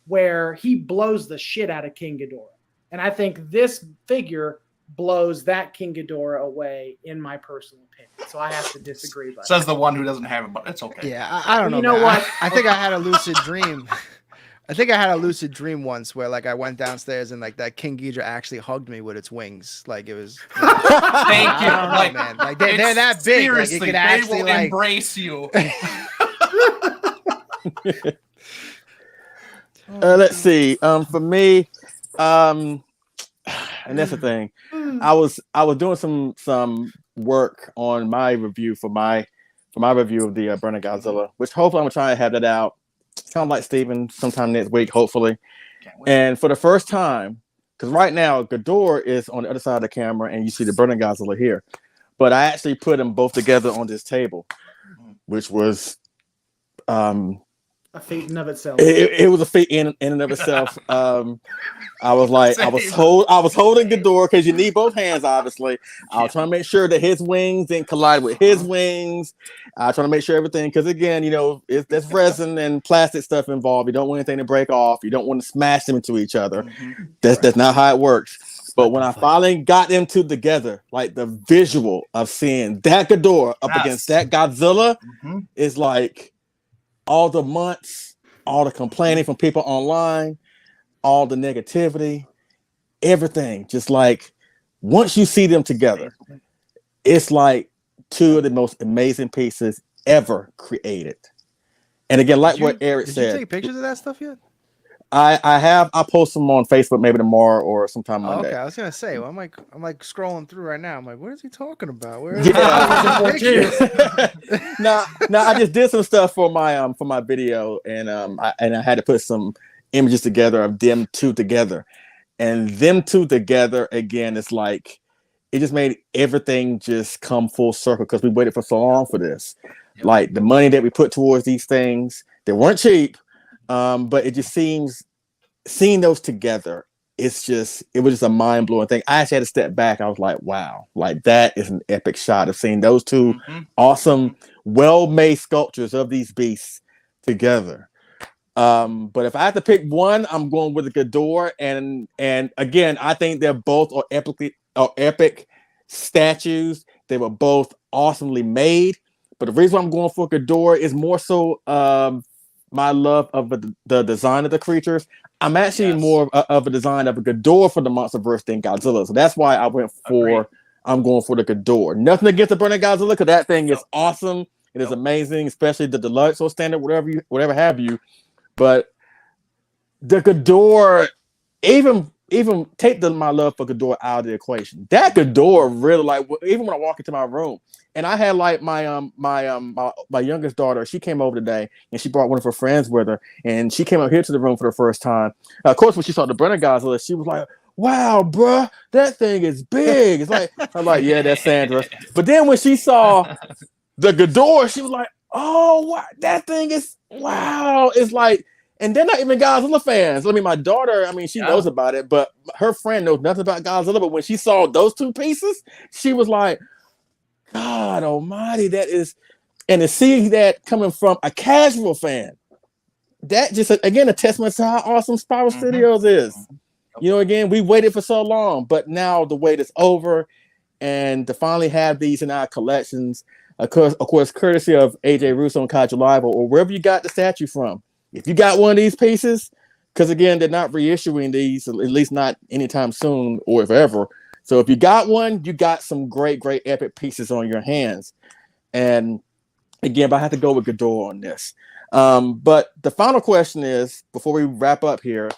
where he blows the shit out of King Ghidorah. And I think this figure blows that King Ghidorah away, in my personal opinion. So I have to disagree. Says the one who doesn't have it, but it's okay. Yeah, I don't know. You know what? I think I had a lucid dream. I think I had a lucid dream once where like I went downstairs and like that King Ghidorah actually hugged me with its wings. Like it was. Thank you. Like, man. Like they're that big. Seriously, like, it could actually, they will embrace you. Let's see. For me, and that's the thing. I was doing some work on my review for my review of the Burning Godzilla, which hopefully I'm gonna try and have that out. Sound like Steven sometime next week, hopefully. And for the first time, because right now Ghidorah is on the other side of the camera, and you see the Burning Godzilla here, but I actually put them both together on this table, which was a feat in of itself. It was a feat in and of itself. I was holding Ghidorah because you need both hands, obviously. I was trying to make sure that his wings didn't collide with his wings. I was trying to make sure everything, because again, there's resin and plastic stuff involved. You don't want anything to break off. You don't want to smash them into each other. That's not how it works. But when I finally got them two together, like the visual of seeing that Ghidorah up against that Godzilla is like, all the months, all the complaining from people online, all the negativity, everything. Just like once you see them together, it's like two of the most amazing pieces ever created. And again, like what Eric said, did you take pictures of that stuff yet? I have. I'll post them on Facebook maybe tomorrow or sometime Monday. Okay, I was gonna say. Well, I'm like scrolling through right now. I'm like, what is he talking about? Where Yeah. pictures? Now I just did some stuff for my video, and I had to put some images together of them two together, and them two together again. It's like it just made everything just come full circle because we waited for so long for this. Yep. Like the money that we put towards these things, they weren't cheap. But it just seems seeing those together, it was just a mind-blowing thing. I actually had to step back. I was like, wow, like that is an epic shot of seeing those two awesome, well-made sculptures of these beasts together. But if I have to pick one, I'm going with the Ghidorah, and again, I think they're both epic statues. They were both awesomely made. But the reason I'm going for Ghidorah is more so my love of the design of the creatures. I'm actually more of a design of a Ghidorah for the MonsterVerse than Godzilla. So that's why I went for, I'm going for the Ghidorah. Nothing against the Burning Godzilla, because that thing is awesome. It is amazing, especially the deluxe or standard, whatever have you. But the Ghidorah, even take my love for Ghidorah out of the equation. That Ghidorah really, like, even when I walk into my room, and I had like my youngest daughter, she came over today and she brought one of her friends with her, and she came up here to the room for the first time. Of course, when she saw the Burning Godzilla, she was like, "Wow, bruh, that thing is big." It's like, I'm like, yeah, that's Sandra. But then when she saw the Ghidorah, she was like, "Oh, wow, that thing is wow." It's like, and they're not even Godzilla fans. I mean, my daughter, she knows about it, but her friend knows nothing about Godzilla. But when she saw those two pieces, she was like, God almighty, that is, and to see that coming from a casual fan, that just, again, a testament to how awesome Spiral Studios is. You know, again, we waited for so long, but now the wait is over, and to finally have these in our collections, of course, courtesy of AJ Russo and Kaiju Live, or wherever you got the statue from. If you got one of these pieces, because again, they're not reissuing these, at least not anytime soon or if ever. So if you got one, you got some great, great epic pieces on your hands. And again, but I have to go with Ghidorah on this. But the final question is, before we wrap up here,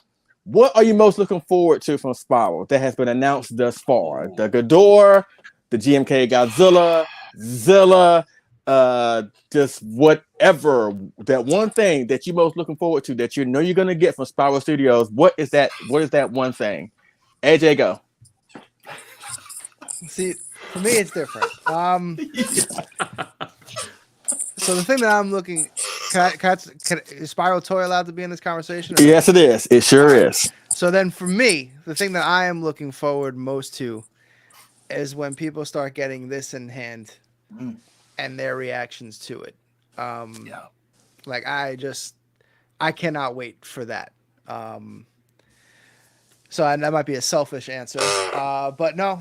what are you most looking forward to from Spiral that has been announced thus far? The Ghidorah, the GMK Godzilla, Zilla, just whatever, that one thing that you're most looking forward to that you know you're going to get from Spiral Studios. What is that one thing? AJ, go. See, for me, it's different. So the thing that I'm looking, is Spiral Toy allowed to be in this conversation? Yes, it is. It sure is. So then for me, the thing that I am looking forward most to is when people start getting this in hand and their reactions to it. Like I cannot wait for that. So that might be a selfish answer. But no,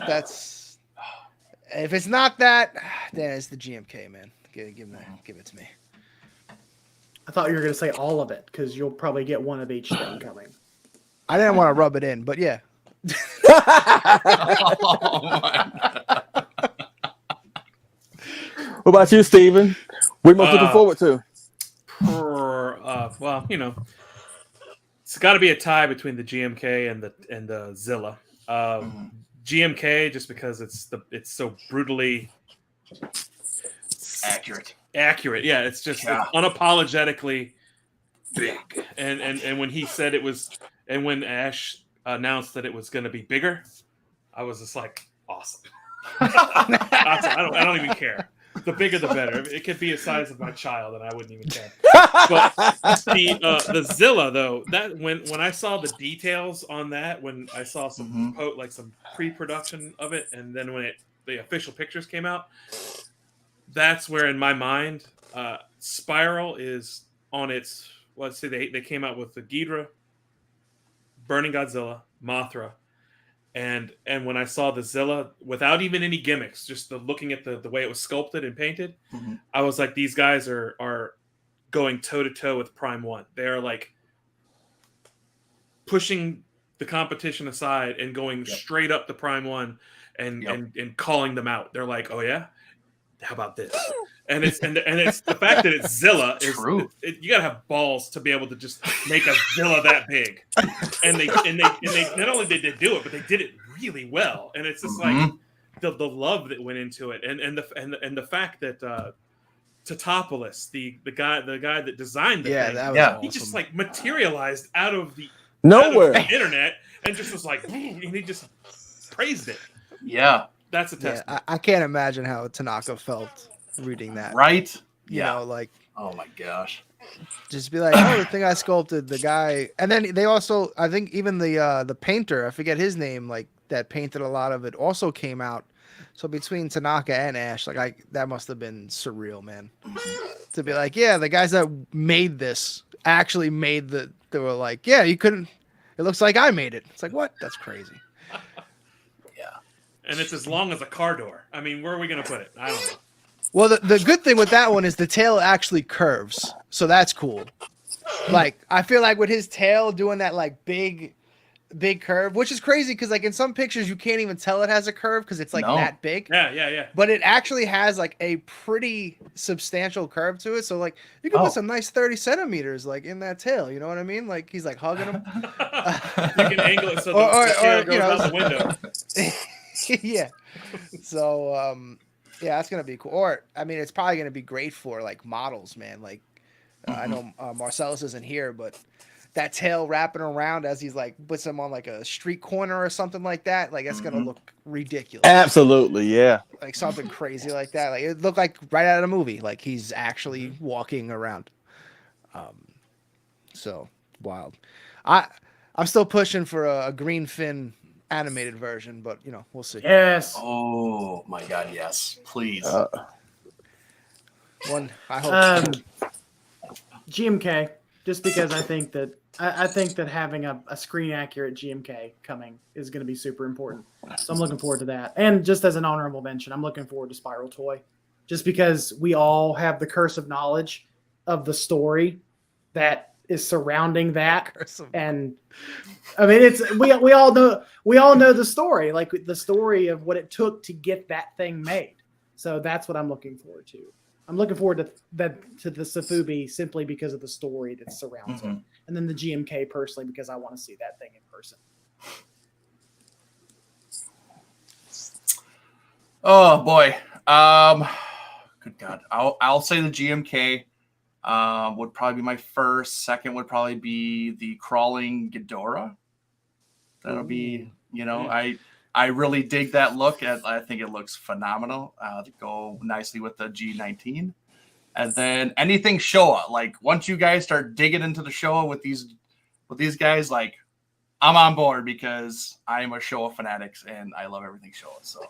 if it's not that, then it's the GMK, man. Give it to me. I thought you were going to say all of it because you'll probably get one of each thing coming. I didn't want to rub it in, but yeah. Oh my God. What about you, Steven? What are you most looking forward to? Well, it's got to be a tie between the GMK and the Zilla. GMK, just because it's so brutally accurate. Yeah, it's just unapologetically big. And when he said it was, and when Ash announced that it was going to be bigger, I was just like, awesome. I don't even care. The bigger, the better. It could be the size of my child, and I wouldn't even care. But the Zilla, though, that when I saw the details on that, when I saw some some pre-production of it, and then when the official pictures came out, that's where in my mind, Spiral is on its. Let's say they came out with the Ghidorah, Burning Godzilla, Mothra. And when I saw the Zilla, without even any gimmicks, just looking at the way it was sculpted and painted, I was like, these guys are going toe-to-toe with Prime 1. They're like pushing the competition aside and going straight up to Prime 1 and calling them out. They're like, oh yeah, how about this? And it's the fact that it's Zilla is True. You gotta have balls to be able to just make a Zilla that big. And they not only did they do it, but they did it really well. And it's just like the love that went into it, and the fact that Tatopoulos, the guy that designed the thing, that was awesome. he just like materialized out of the internet and just was like, and he just praised it. Yeah, that's a test. I can't imagine how Tanaka felt reading that. Right? You know, like, oh my gosh, just be like, oh, the thing I sculpted, the guy, and then they also, I think, even the painter, I forget his name, like that painted a lot of it, also came out. So between Tanaka and Ash, like that must have been surreal, man. To be like, yeah, the guys that made this actually made they were like, yeah, you couldn't. It looks like I made it. It's like, what? That's crazy. And it's as long as a car door. I mean, where are we gonna put it? I don't know. Well, the good thing with that one is the tail actually curves, so that's cool. Like, I feel like with his tail doing that like big curve, which is crazy because like in some pictures you can't even tell it has a curve because it's like that big. Yeah. But it actually has like a pretty substantial curve to it. So like you can put some nice 30 centimeters like in that tail. You know what I mean? Like he's like hugging him. You can angle it so the tail goes out the window. Yeah. So yeah, that's gonna be cool. Or I mean, it's probably gonna be great for like models, man. Like I know Marcellus isn't here, but that tail wrapping around as he's like puts him on like a street corner or something like that, like that's gonna look ridiculous. Absolutely, yeah. Like something crazy like that. Like it looked like right out of a movie. Like he's actually walking around. So wild. I'm still pushing for a green fin animated version, but you know, we'll see. Yes. Oh my God, yes, please. One, I hope. GMK, just because I think that having a screen accurate GMK coming is going to be super important. So I'm looking forward to that. And just as an honorable mention, I'm looking forward to Spiral Toy, just because we all have the curse of knowledge of the story that is surrounding that. And I mean, it's we all know the story, like the story of what it took to get that thing made. So that's what I'm looking forward to. I'm looking forward to the Safubi simply because of the story that surrounds it, and then the GMK personally because I want to see that thing in person. Oh boy, good God, I'll say the GMK would probably be my first. Second would probably be the crawling Ghidorah. That'll be, I really dig that look. I think it looks phenomenal. To go nicely with the G19. And then anything Showa. Like once you guys start digging into the Showa with these guys, like I'm on board because I am a Showa fanatic and I love everything Showa. So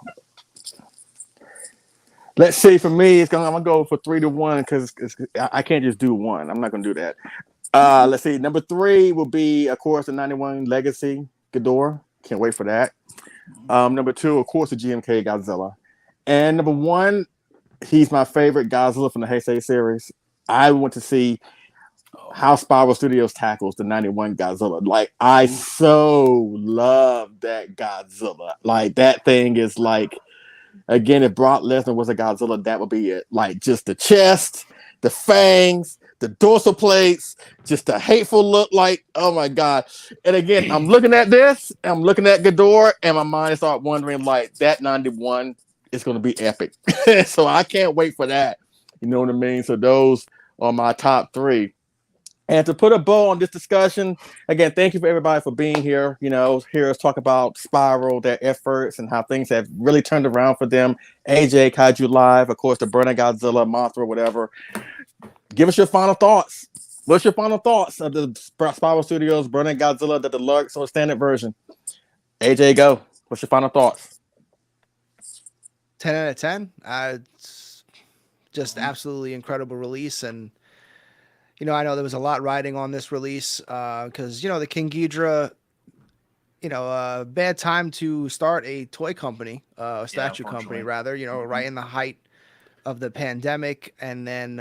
let's see. For me, I'm gonna go for 3-1 because I can't just do one. I'm not gonna do that. Let's see. Number 3 will be, of course, the 91 Legacy Ghidorah. Can't wait for that. Number 2, of course, the GMK Godzilla. And number 1, he's my favorite Godzilla from the Heisei series. I want to see how Spiral Studios tackles the 91 Godzilla. Like, I so love that Godzilla. Like, that thing is like, again, if Brock Lesnar was a Godzilla, that would be it. Like, just the chest, the fangs, the dorsal plates, just a hateful look, like, oh my God. And again, I'm looking at this, I'm looking at Ghidorah, and my mind starts wondering, like, that 91 is going to be epic. So I can't wait for that. You know what I mean? So those are my top 3. And to put a bow on this discussion, again, thank you for everybody for being here. Hear us talk about Spiral, their efforts, and how things have really turned around for them. AJ, Kaiju Live, of course, the Burning Godzilla, Mothra, whatever. Give us your final thoughts. What's your final thoughts of the Spiral Studios Burning Godzilla, the deluxe or standard version? AJ, go. What's your final thoughts? 10 out of 10. It's just absolutely incredible release. And, I know there was a lot riding on this release because, the King Ghidorah, bad time to start a toy company, a statue company, rather, right in the height of the pandemic. And then,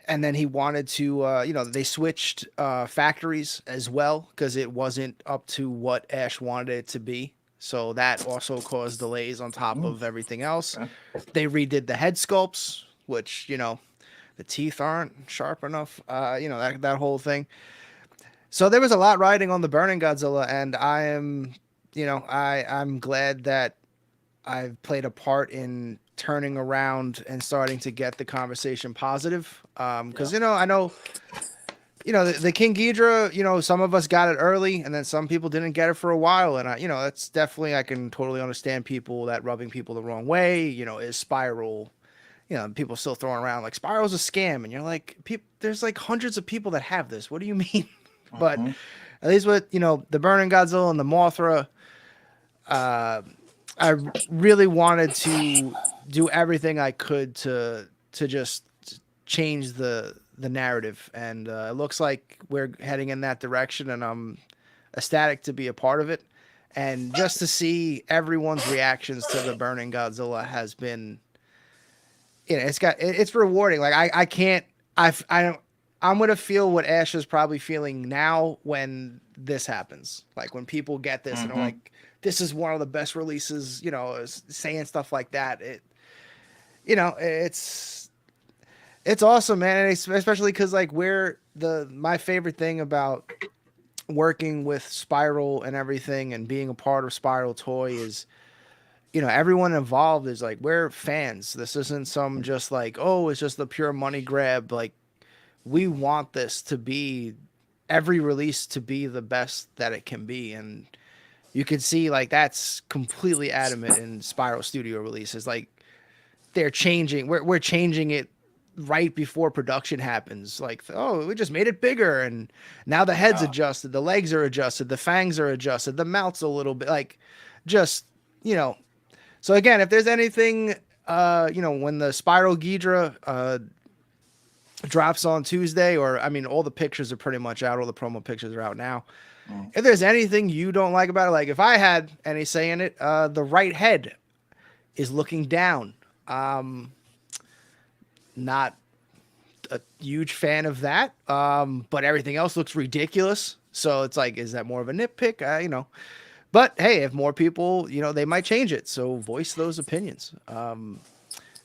and then he wanted to, they switched factories as well because it wasn't up to what Ash wanted it to be. so that also caused delays on top of everything else. Okay. They redid the head sculpts, which, you know, the teeth aren't sharp enough, you know, that whole thing. So there was a lot riding on the Burning Godzilla, and I am, you know, I'm glad that I've played a part in turning around and starting to get the conversation positive. Because, you know, I know, you know, the King Ghidorah, you know, some of us got it early, and then some people didn't get it for a while. And, you know, that's definitely, I can totally understand people that rubbing people the wrong way. You know, is Spiral, you know, people still throwing around like Spiral's a scam. And you're like, there's like hundreds of people that have this. What do you mean? But at least with, you know, the Burning Godzilla and the Mothra, I really wanted to do everything I could to just change the narrative, and it looks like we're heading in that direction, and I'm ecstatic to be a part of it. And just to see everyone's reactions to the Burning Godzilla has been, you know, it's rewarding. Like I'm gonna feel what Ash is probably feeling now when this happens. Like when people get this and are like, this is one of the best releases, you know, saying stuff like that. It, you know, it's awesome, man. And especially because like my favorite thing about working with Spiral and everything and being a part of Spiral Toy is, you know, everyone involved is like, we're fans. This isn't some just like, oh, it's just the pure money grab. Like, we want this to be, every release to be the best that it can be. And you can see like that's completely adamant in Spiral Studio releases. Like they're changing, we're changing it right before production happens. Like, oh, we just made it bigger, and now the head's adjusted, the legs are adjusted, the fangs are adjusted, the mouth's a little bit like, just, you know. So again, if there's anything, you know, when the Spiral Ghidorah drops on Tuesday, or I mean, all the pictures are pretty much out, all the promo pictures are out now. If there's anything you don't like about it, like if I had any say in it, the right head is looking down. Not a huge fan of that, but everything else looks ridiculous. So it's like, is that more of a nitpick? You know, but hey, if more people, you know, they might change it. So voice those opinions.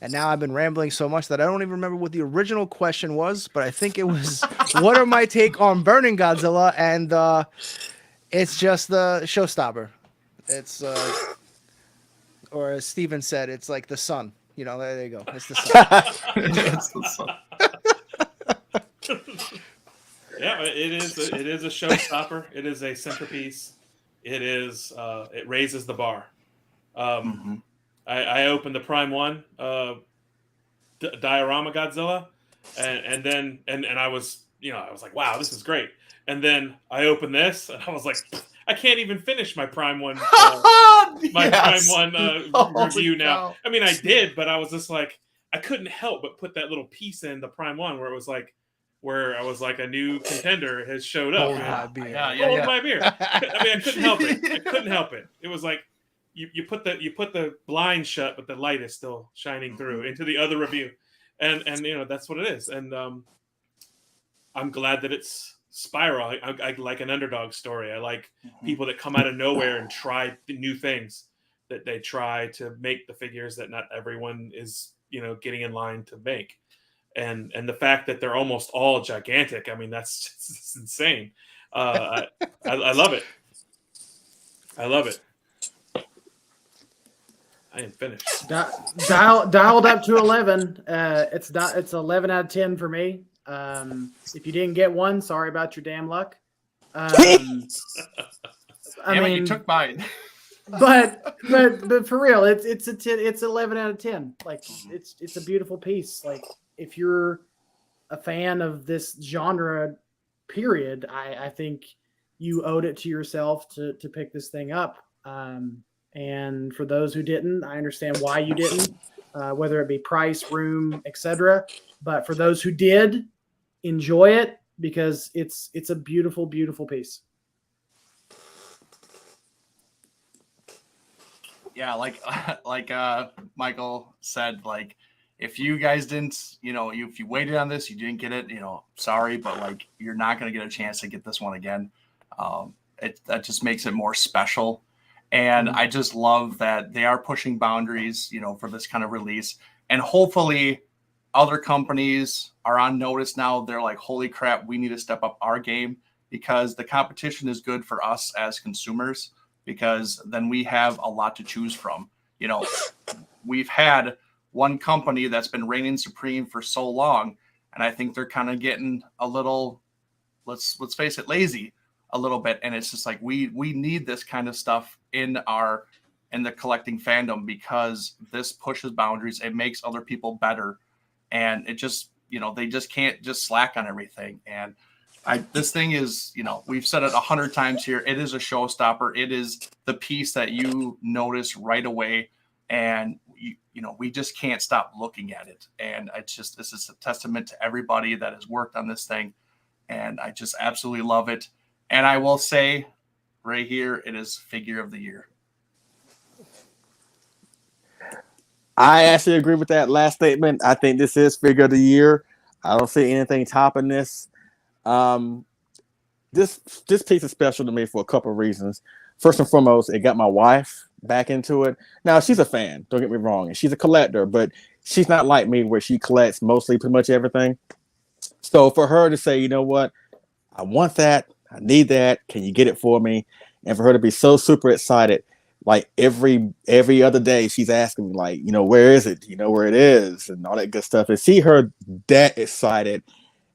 And now I've been rambling so much that I don't even remember what the original question was, but I think it was, what are my take on Burning Godzilla? And it's just the showstopper. It's, or as Steven said, it's like the sun. You know, there you go. It's the sun. It's the sun. Yeah, it is a showstopper. It is a centerpiece. It is. It raises the bar. I opened the Prime 1 diorama Godzilla, and then I was, you know, I was like, wow, this is great. And then I opened this, and I was like, I can't even finish my Prime 1 Prime 1 review now. I mean, I did, but I was just like, I couldn't help but put that little piece in the Prime 1 where it was like, where I was like, a new contender has showed up. Hold my beer. Hold my beer. I mean, I couldn't help it. I couldn't help it. It was like, you put the blind shut, but the light is still shining through into the other review, and you know, that's what it is. And I'm glad that it's Spiral. I like an underdog story. I like people that come out of nowhere and try new things, that they try to make the figures that not everyone is, you know, getting in line to make. And the fact that they're almost all gigantic, I mean, that's just insane. I love it. I love it. I am finished. Dialed up to 11. It's 11 out of 10 for me. If you didn't get one, sorry about your damn luck. I mean, you took mine. but for real, it's 11 out of 10. Like it's a beautiful piece. Like if you're a fan of this genre, period, I think you owed it to yourself to pick this thing up. And for those who didn't, I understand why you didn't, whether it be price, room, etc. But for those who did, enjoy it, because it's a beautiful, beautiful piece. Yeah, like Michael said, like, if you guys didn't, you know, if you waited on this, you didn't get it, you know, sorry, but like, you're not going to get a chance to get this one again. That just makes it more special. And I just love that they are pushing boundaries, you know, for this kind of release. And hopefully other companies are on notice now. They're like, holy crap, we need to step up our game, because the competition is good for us as consumers, because then we have a lot to choose from. You know, we've had one company that's been reigning supreme for so long, and I think they're kind of getting a little, let's face it, lazy a little bit. And it's just like, we need this kind of stuff in the collecting fandom, because this pushes boundaries. It makes other people better. And it just, you know, they just can't just slack on everything. And this thing is, you know, we've said it 100 times here. It is a showstopper. It is the piece that you notice right away. And, you know, we just can't stop looking at it. And this is a testament to everybody that has worked on this thing. And I just absolutely love it. And I will say right here, it is figure of the year. I actually agree with that last statement. I think this is figure of the year. I don't see anything topping this. This piece is special to me for a couple of reasons. First and foremost, it got my wife back into it. Now, she's a fan, don't get me wrong, and she's a collector, but she's not like me where she collects mostly pretty much everything. So for her to say, you know what, I want that, I need that, can you get it for me? And for her to be so super excited, like every other day, she's asking me, like, you know, where is it? You know where it is? And all that good stuff. And see her that excited,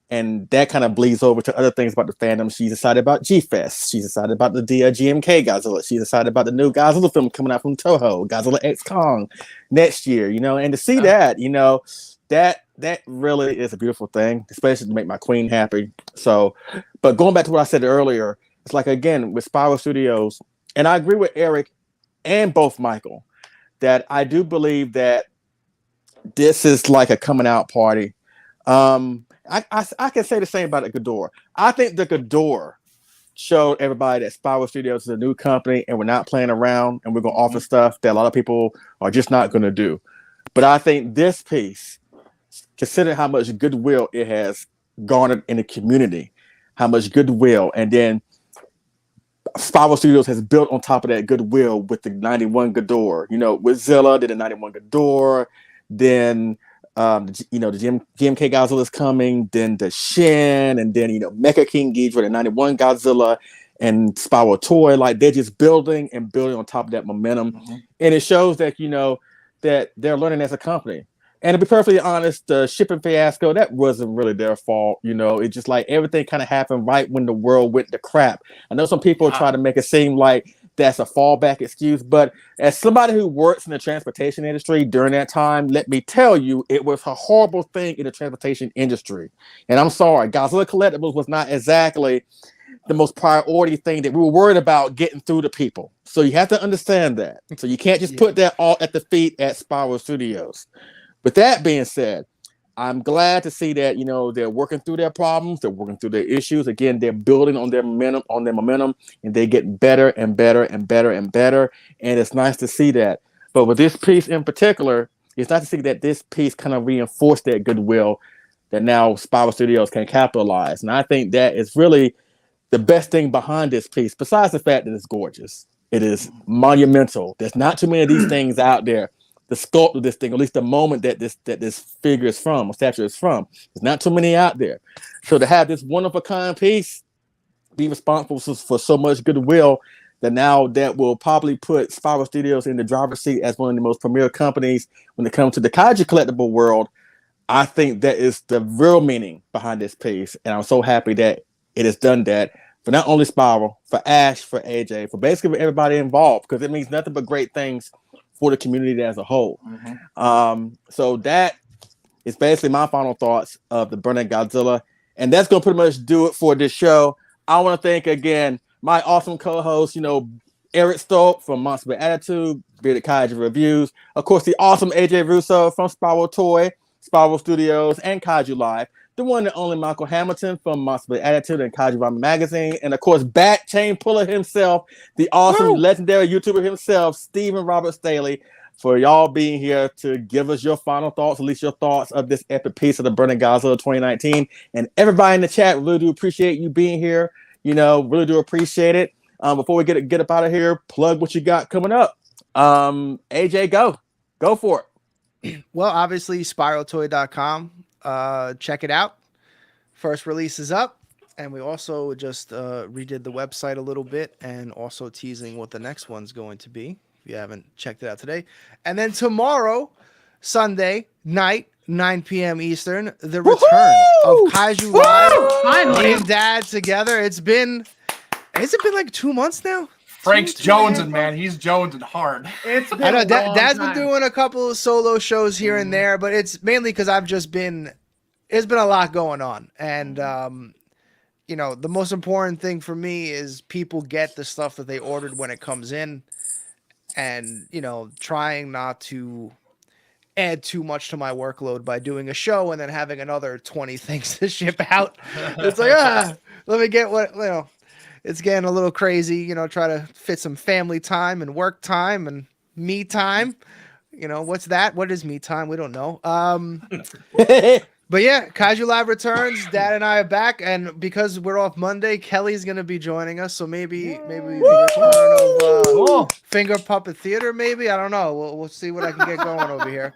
and that kind of bleeds over to other things about the fandom. She's excited about G-Fest. She's excited about the GMK Godzilla. She's excited about the new Godzilla film coming out from Toho, Godzilla X Kong, next year, you know. And to see that, you know, that really is a beautiful thing, especially to make my queen happy. So, but going back to what I said earlier, it's like, again, with Spiral Studios, and I agree with Eric and both Michael, that I do believe that this is like a coming out party. I can say the same about the Ghidorah. I think the Ghidorah showed everybody that Spiral Studios is a new company, and we're not playing around, and we're going to offer stuff that a lot of people are just not going to do. But I think this piece, considering how much goodwill it has garnered in the community, how much goodwill, and then Spiral Studios has built on top of that goodwill with the 91 Ghidorah. You know, with Zilla, did the 91 Ghidorah, then you know, the GMK Godzilla is coming, then the Shin, and then, you know, Mecha King Ghidorah, the 91 Godzilla, and Spiral Toy. Like, they're just building and building on top of that momentum. And it shows that, you know, that they're learning as a company. And to be perfectly honest, the shipping fiasco, that wasn't really their fault. You know, it just like everything kind of happened right when the world went to crap. I know some people try to make it seem like that's a fallback excuse, but as somebody who works in the transportation industry during that time, let me tell you, it was a horrible thing in the transportation industry. And I'm sorry, Godzilla Collectibles was not exactly the most priority thing that we were worried about getting through to people. So you have to understand that. So you can't just put that all at the feet at Spiral Studios. With that being said, I'm glad to see that, you know, they're working through their problems, they're working through their issues. Again, they're building on their momentum, and they get better and better and better and better. And it's nice to see that. But with this piece in particular, it's nice to see that this piece kind of reinforced that goodwill that now Spiral Studios can capitalize. And I think that is really the best thing behind this piece, besides the fact that it's gorgeous. It is monumental. There's not too many of these things out there. The sculpt of this thing, or at least the moment that this figure is from, or statue is from, there's not too many out there. So to have this one-of-a-kind piece be responsible for so much goodwill, that now that will probably put Spiral Studios in the driver's seat as one of the most premier companies when it comes to the Kaiju collectible world. I think that is the real meaning behind this piece, and I'm so happy that it has done that for not only Spiral, for Ash, for AJ, for basically everybody involved, because it means nothing but great things for the community as a whole. So that is basically my final thoughts of the Burning Godzilla. And that's going to pretty much do it for this show. I want to thank again my awesome co-host, you know, Eric Stolp from Monster with Attitude, Bearded Kaiju Reviews. Of course, the awesome AJ Russo from Spiral Toy, Spiral Studios, and Kaiju Live. The one and only Michael Hamilton from Monster with Attitude and Kaiju Ramen Magazine. And of course, back chain puller himself, the awesome legendary YouTuber himself, Stephen Robert Staley, for y'all being here to give us your final thoughts, at least your thoughts of this epic piece of the Burning Godzilla 2019. And everybody in the chat, really do appreciate you being here. You know, really do appreciate it. Before we get up out of here, plug what you got coming up. AJ, go for it. Well, obviously, spiraltoy.com. Check it out. First release is up. And we also just redid the website a little bit and also teasing what the next one's going to be. If you haven't checked it out today. And then tomorrow, Sunday night, 9 p.m. Eastern, the return of Kaiju Live. Finally. Me and Dad together. Has it been like 2 months now? Frank's Two and a half jonesing, man. He's jonesing hard. It's been I know a long Dad's time. been doing a couple of solo shows here and there, but it's mainly because it's been a lot going on. And, the most important thing for me is people get the stuff that they ordered when it comes in and, trying not to add too much to my workload by doing a show and then having another 20 things to ship out. It's like, let me get it's getting a little crazy, try to fit some family time and work time and me time. What's that? What is me time? We don't know. But yeah, Kaiju Live returns. Dad and I are back, and because we're off Monday, Kelly's gonna be joining us. So maybe we can finger puppet theater. Maybe I don't know. We'll see what I can get going over here.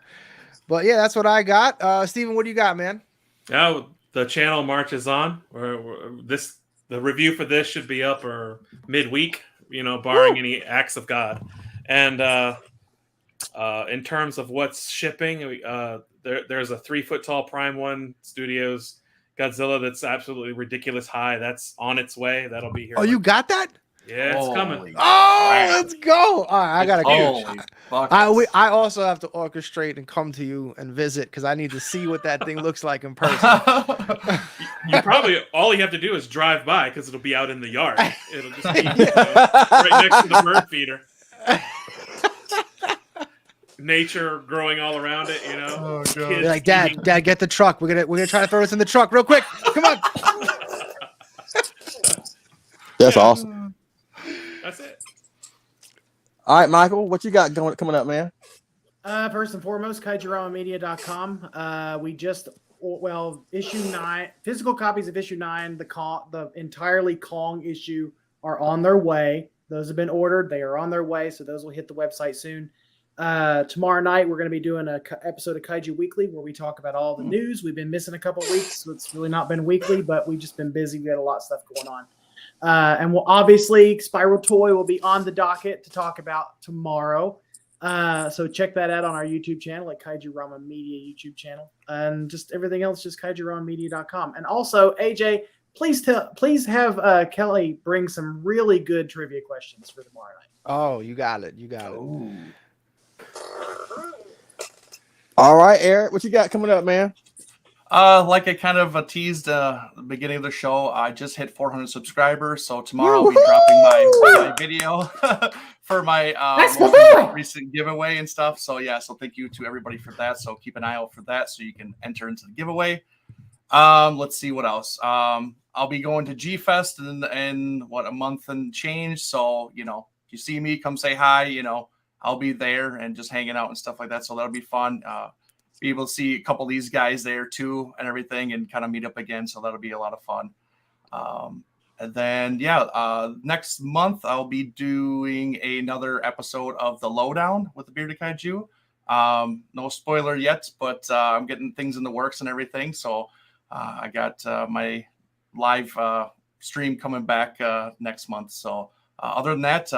But yeah, that's what I got. Steven, what do you got, man? Oh, the channel marches on. The review for this should be up or midweek. Barring any acts of God. And in terms of what's shipping, there's a 3 foot tall Prime 1 Studios Godzilla that's absolutely ridiculous high. That's on its way. That'll be here. Oh, you got that? Yeah, it's coming. Oh, let's go! All right, I gotta Holy fuck. I also have to orchestrate and come to you and visit because I need to see what that thing looks like in person. You probably all you have to do is drive by because it'll be out in the yard. It'll just be right next to the bird feeder. Nature growing all around it, Oh, God. You're like, Dad, get the truck. We're gonna try to throw this in the truck real quick. Come on. That's awesome. That's it. All right, Michael, what you got coming up, man? First and foremost, KaijuRamaMedia.com. We just issue 9, physical copies of issue 9, the entirely Kong issue are on their way. Those have been ordered. They are on their way, so those will hit the website soon. Tomorrow night, we're going to be doing an episode of Kaiju Weekly where we talk about all the news. We've been missing a couple of weeks, so it's really not been weekly, but we've just been busy. We had a lot of stuff going on. And we'll obviously, Spiral Toy will be on the docket to talk about tomorrow. So check that out on our YouTube channel at Kaiju Rama Media YouTube channel. And just everything else, just KaijuRamaMedia.com. And also, AJ, please have Kelly bring some really good trivia questions for tomorrow night. Oh, you got it. Ooh. All right, Eric, what you got coming up, man? Like I kind of teased the beginning of the show, I just hit 400 subscribers. So tomorrow I'll be dropping my video for my most recent giveaway and stuff. So yeah, so thank you to everybody for that. So keep an eye out for that so you can enter into the giveaway. Let's see what else. I'll be going to G-Fest in a month and change. So, if you see me, come say hi, I'll be there and just hanging out and stuff like that. So that'll be fun. Be able to see a couple of these guys there too and everything and kind of meet up again. So that'll be a lot of fun. And then, next month I'll be doing another episode of The Lowdown with the Bearded Kaiju. No spoiler yet, but I'm getting things in the works and everything. So I got my live stream coming back next month. So other than that,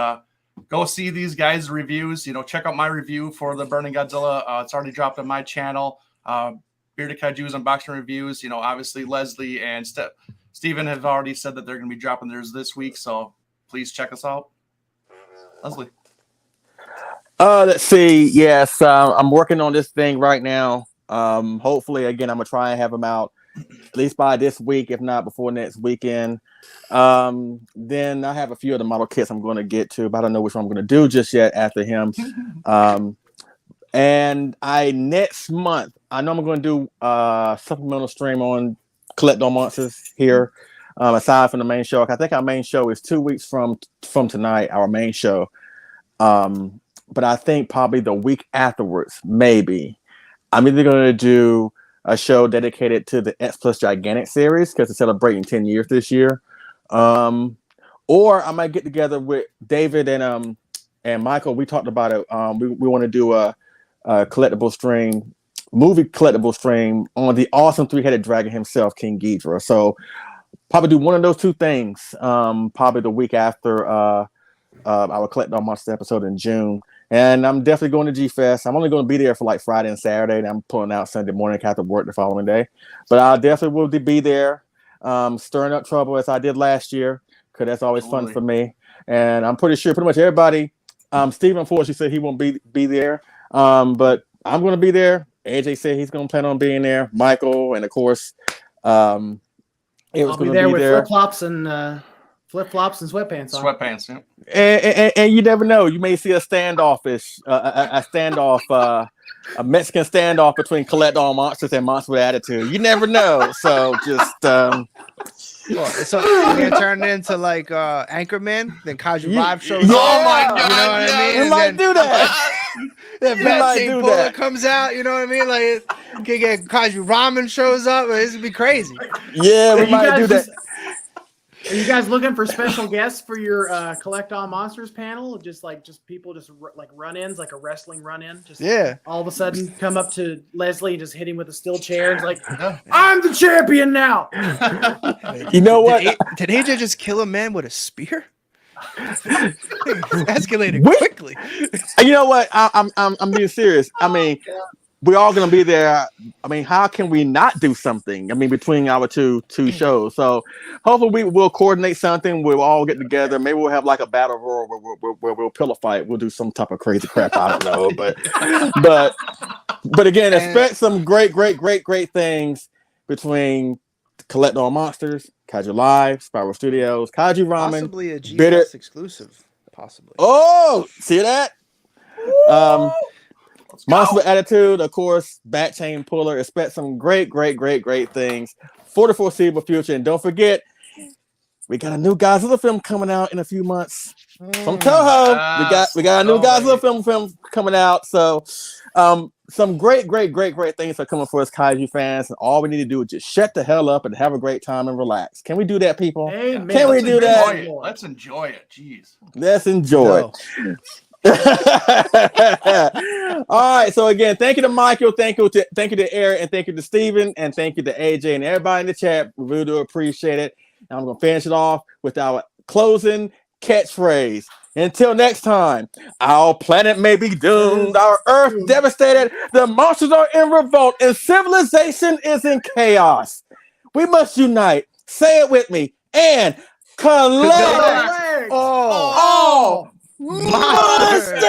go see these guys' reviews. Check out my review for the Burning Godzilla. It's already dropped on my channel. Bearded Kaiju's unboxing reviews. Obviously Leslie and Steven have already said that they're going to be dropping theirs this week. So please check us out. Leslie. Let's see. Yes, I'm working on this thing right now. Hopefully, again, I'm going to try and have them out at least by this week, if not before next weekend. Then I have a few of the model kits I'm going to get to, but I don't know which one I'm going to do just yet after him. And next month, I know I'm going to do a supplemental stream on Collect All Monsters here, aside from the main show. I think our main show is 2 weeks from tonight, our main show. But I think probably the week afterwards, maybe, I'm either going to do a show dedicated to the X Plus Gigantic series because it's celebrating 10 years this year. or I might get together with David and Michael. We talked about it. We want to do a collectible stream, movie collectible stream on the awesome three-headed dragon himself, King Ghidorah. So probably do one of those two things. Probably the week after our Collect All Monsters episode in June. And I'm definitely going to G-Fest. I'm only going to be there for like Friday and Saturday, and I'm pulling out Sunday morning after work the following day. But I definitely will be there, stirring up trouble as I did last year, because that's always fun for me. And I'm pretty sure pretty much everybody, Steve unfortunately said he won't be there, but I'm going to be there. AJ said he's going to plan on being there. Michael, and of course, I'll be there with flip-flops and sweatpants on. Sweatpants, yeah. And you never know. You may see a standoff, a Mexican standoff between Collect All Monsters and Monsters with Attitude. You never know. So just so we're gonna turn it into like Anchorman, then Kaiju Live shows up. Oh my God! You know what I mean? We might do that. Then Batman Bullet comes out. You know what I mean? Like can get Kaiju Ramen shows up. It's gonna be crazy. Yeah, we might do that. Are you guys looking for special guests for your Collect All Monsters panel? Just people like run-ins, like a wrestling run-in. Just all of a sudden come up to Leslie and just hit him with a steel chair and like, I'm the champion now. You know what? Did AJ just kill a man with a spear? Escalated quickly. You know what? I'm being serious. I mean, we're all gonna be there. I mean, how can we not do something? I mean, between our two shows. So hopefully we'll coordinate something. We'll all get together. Maybe we'll have like a battle royal where we'll pillow fight. We'll do some type of crazy crap. I don't know, but again, expect some great things between Collect All Monsters, Kaiju Live, Spiral Studios, Kaiju Ramen, possibly a GS exclusive. Possibly. Oh, see that? Monster with Attitude, of course, Bat Chain Puller. Expect some great things for the foreseeable future. And don't forget, we got a new Godzilla film coming out in a few months from Toho. We got a new Godzilla film coming out. So some great things are coming for us Kaiju fans. And all we need to do is just shut the hell up and have a great time and relax. Can we do that, people? Amen. Can we do that? Let's enjoy it. Jeez. Let's enjoy it. All right, so again, thank you to Michael, thank you to Eric, and thank you to Steven, and thank you to AJ and everybody in the chat. We really do appreciate it. And I'm gonna finish it off with our closing catchphrase. Until next time, our planet may be doomed, our Earth devastated, the monsters are in revolt, and civilization is in chaos. We must unite. Say it with me. And collect all monsters!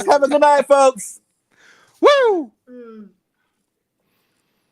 Have a good night, folks. Woo!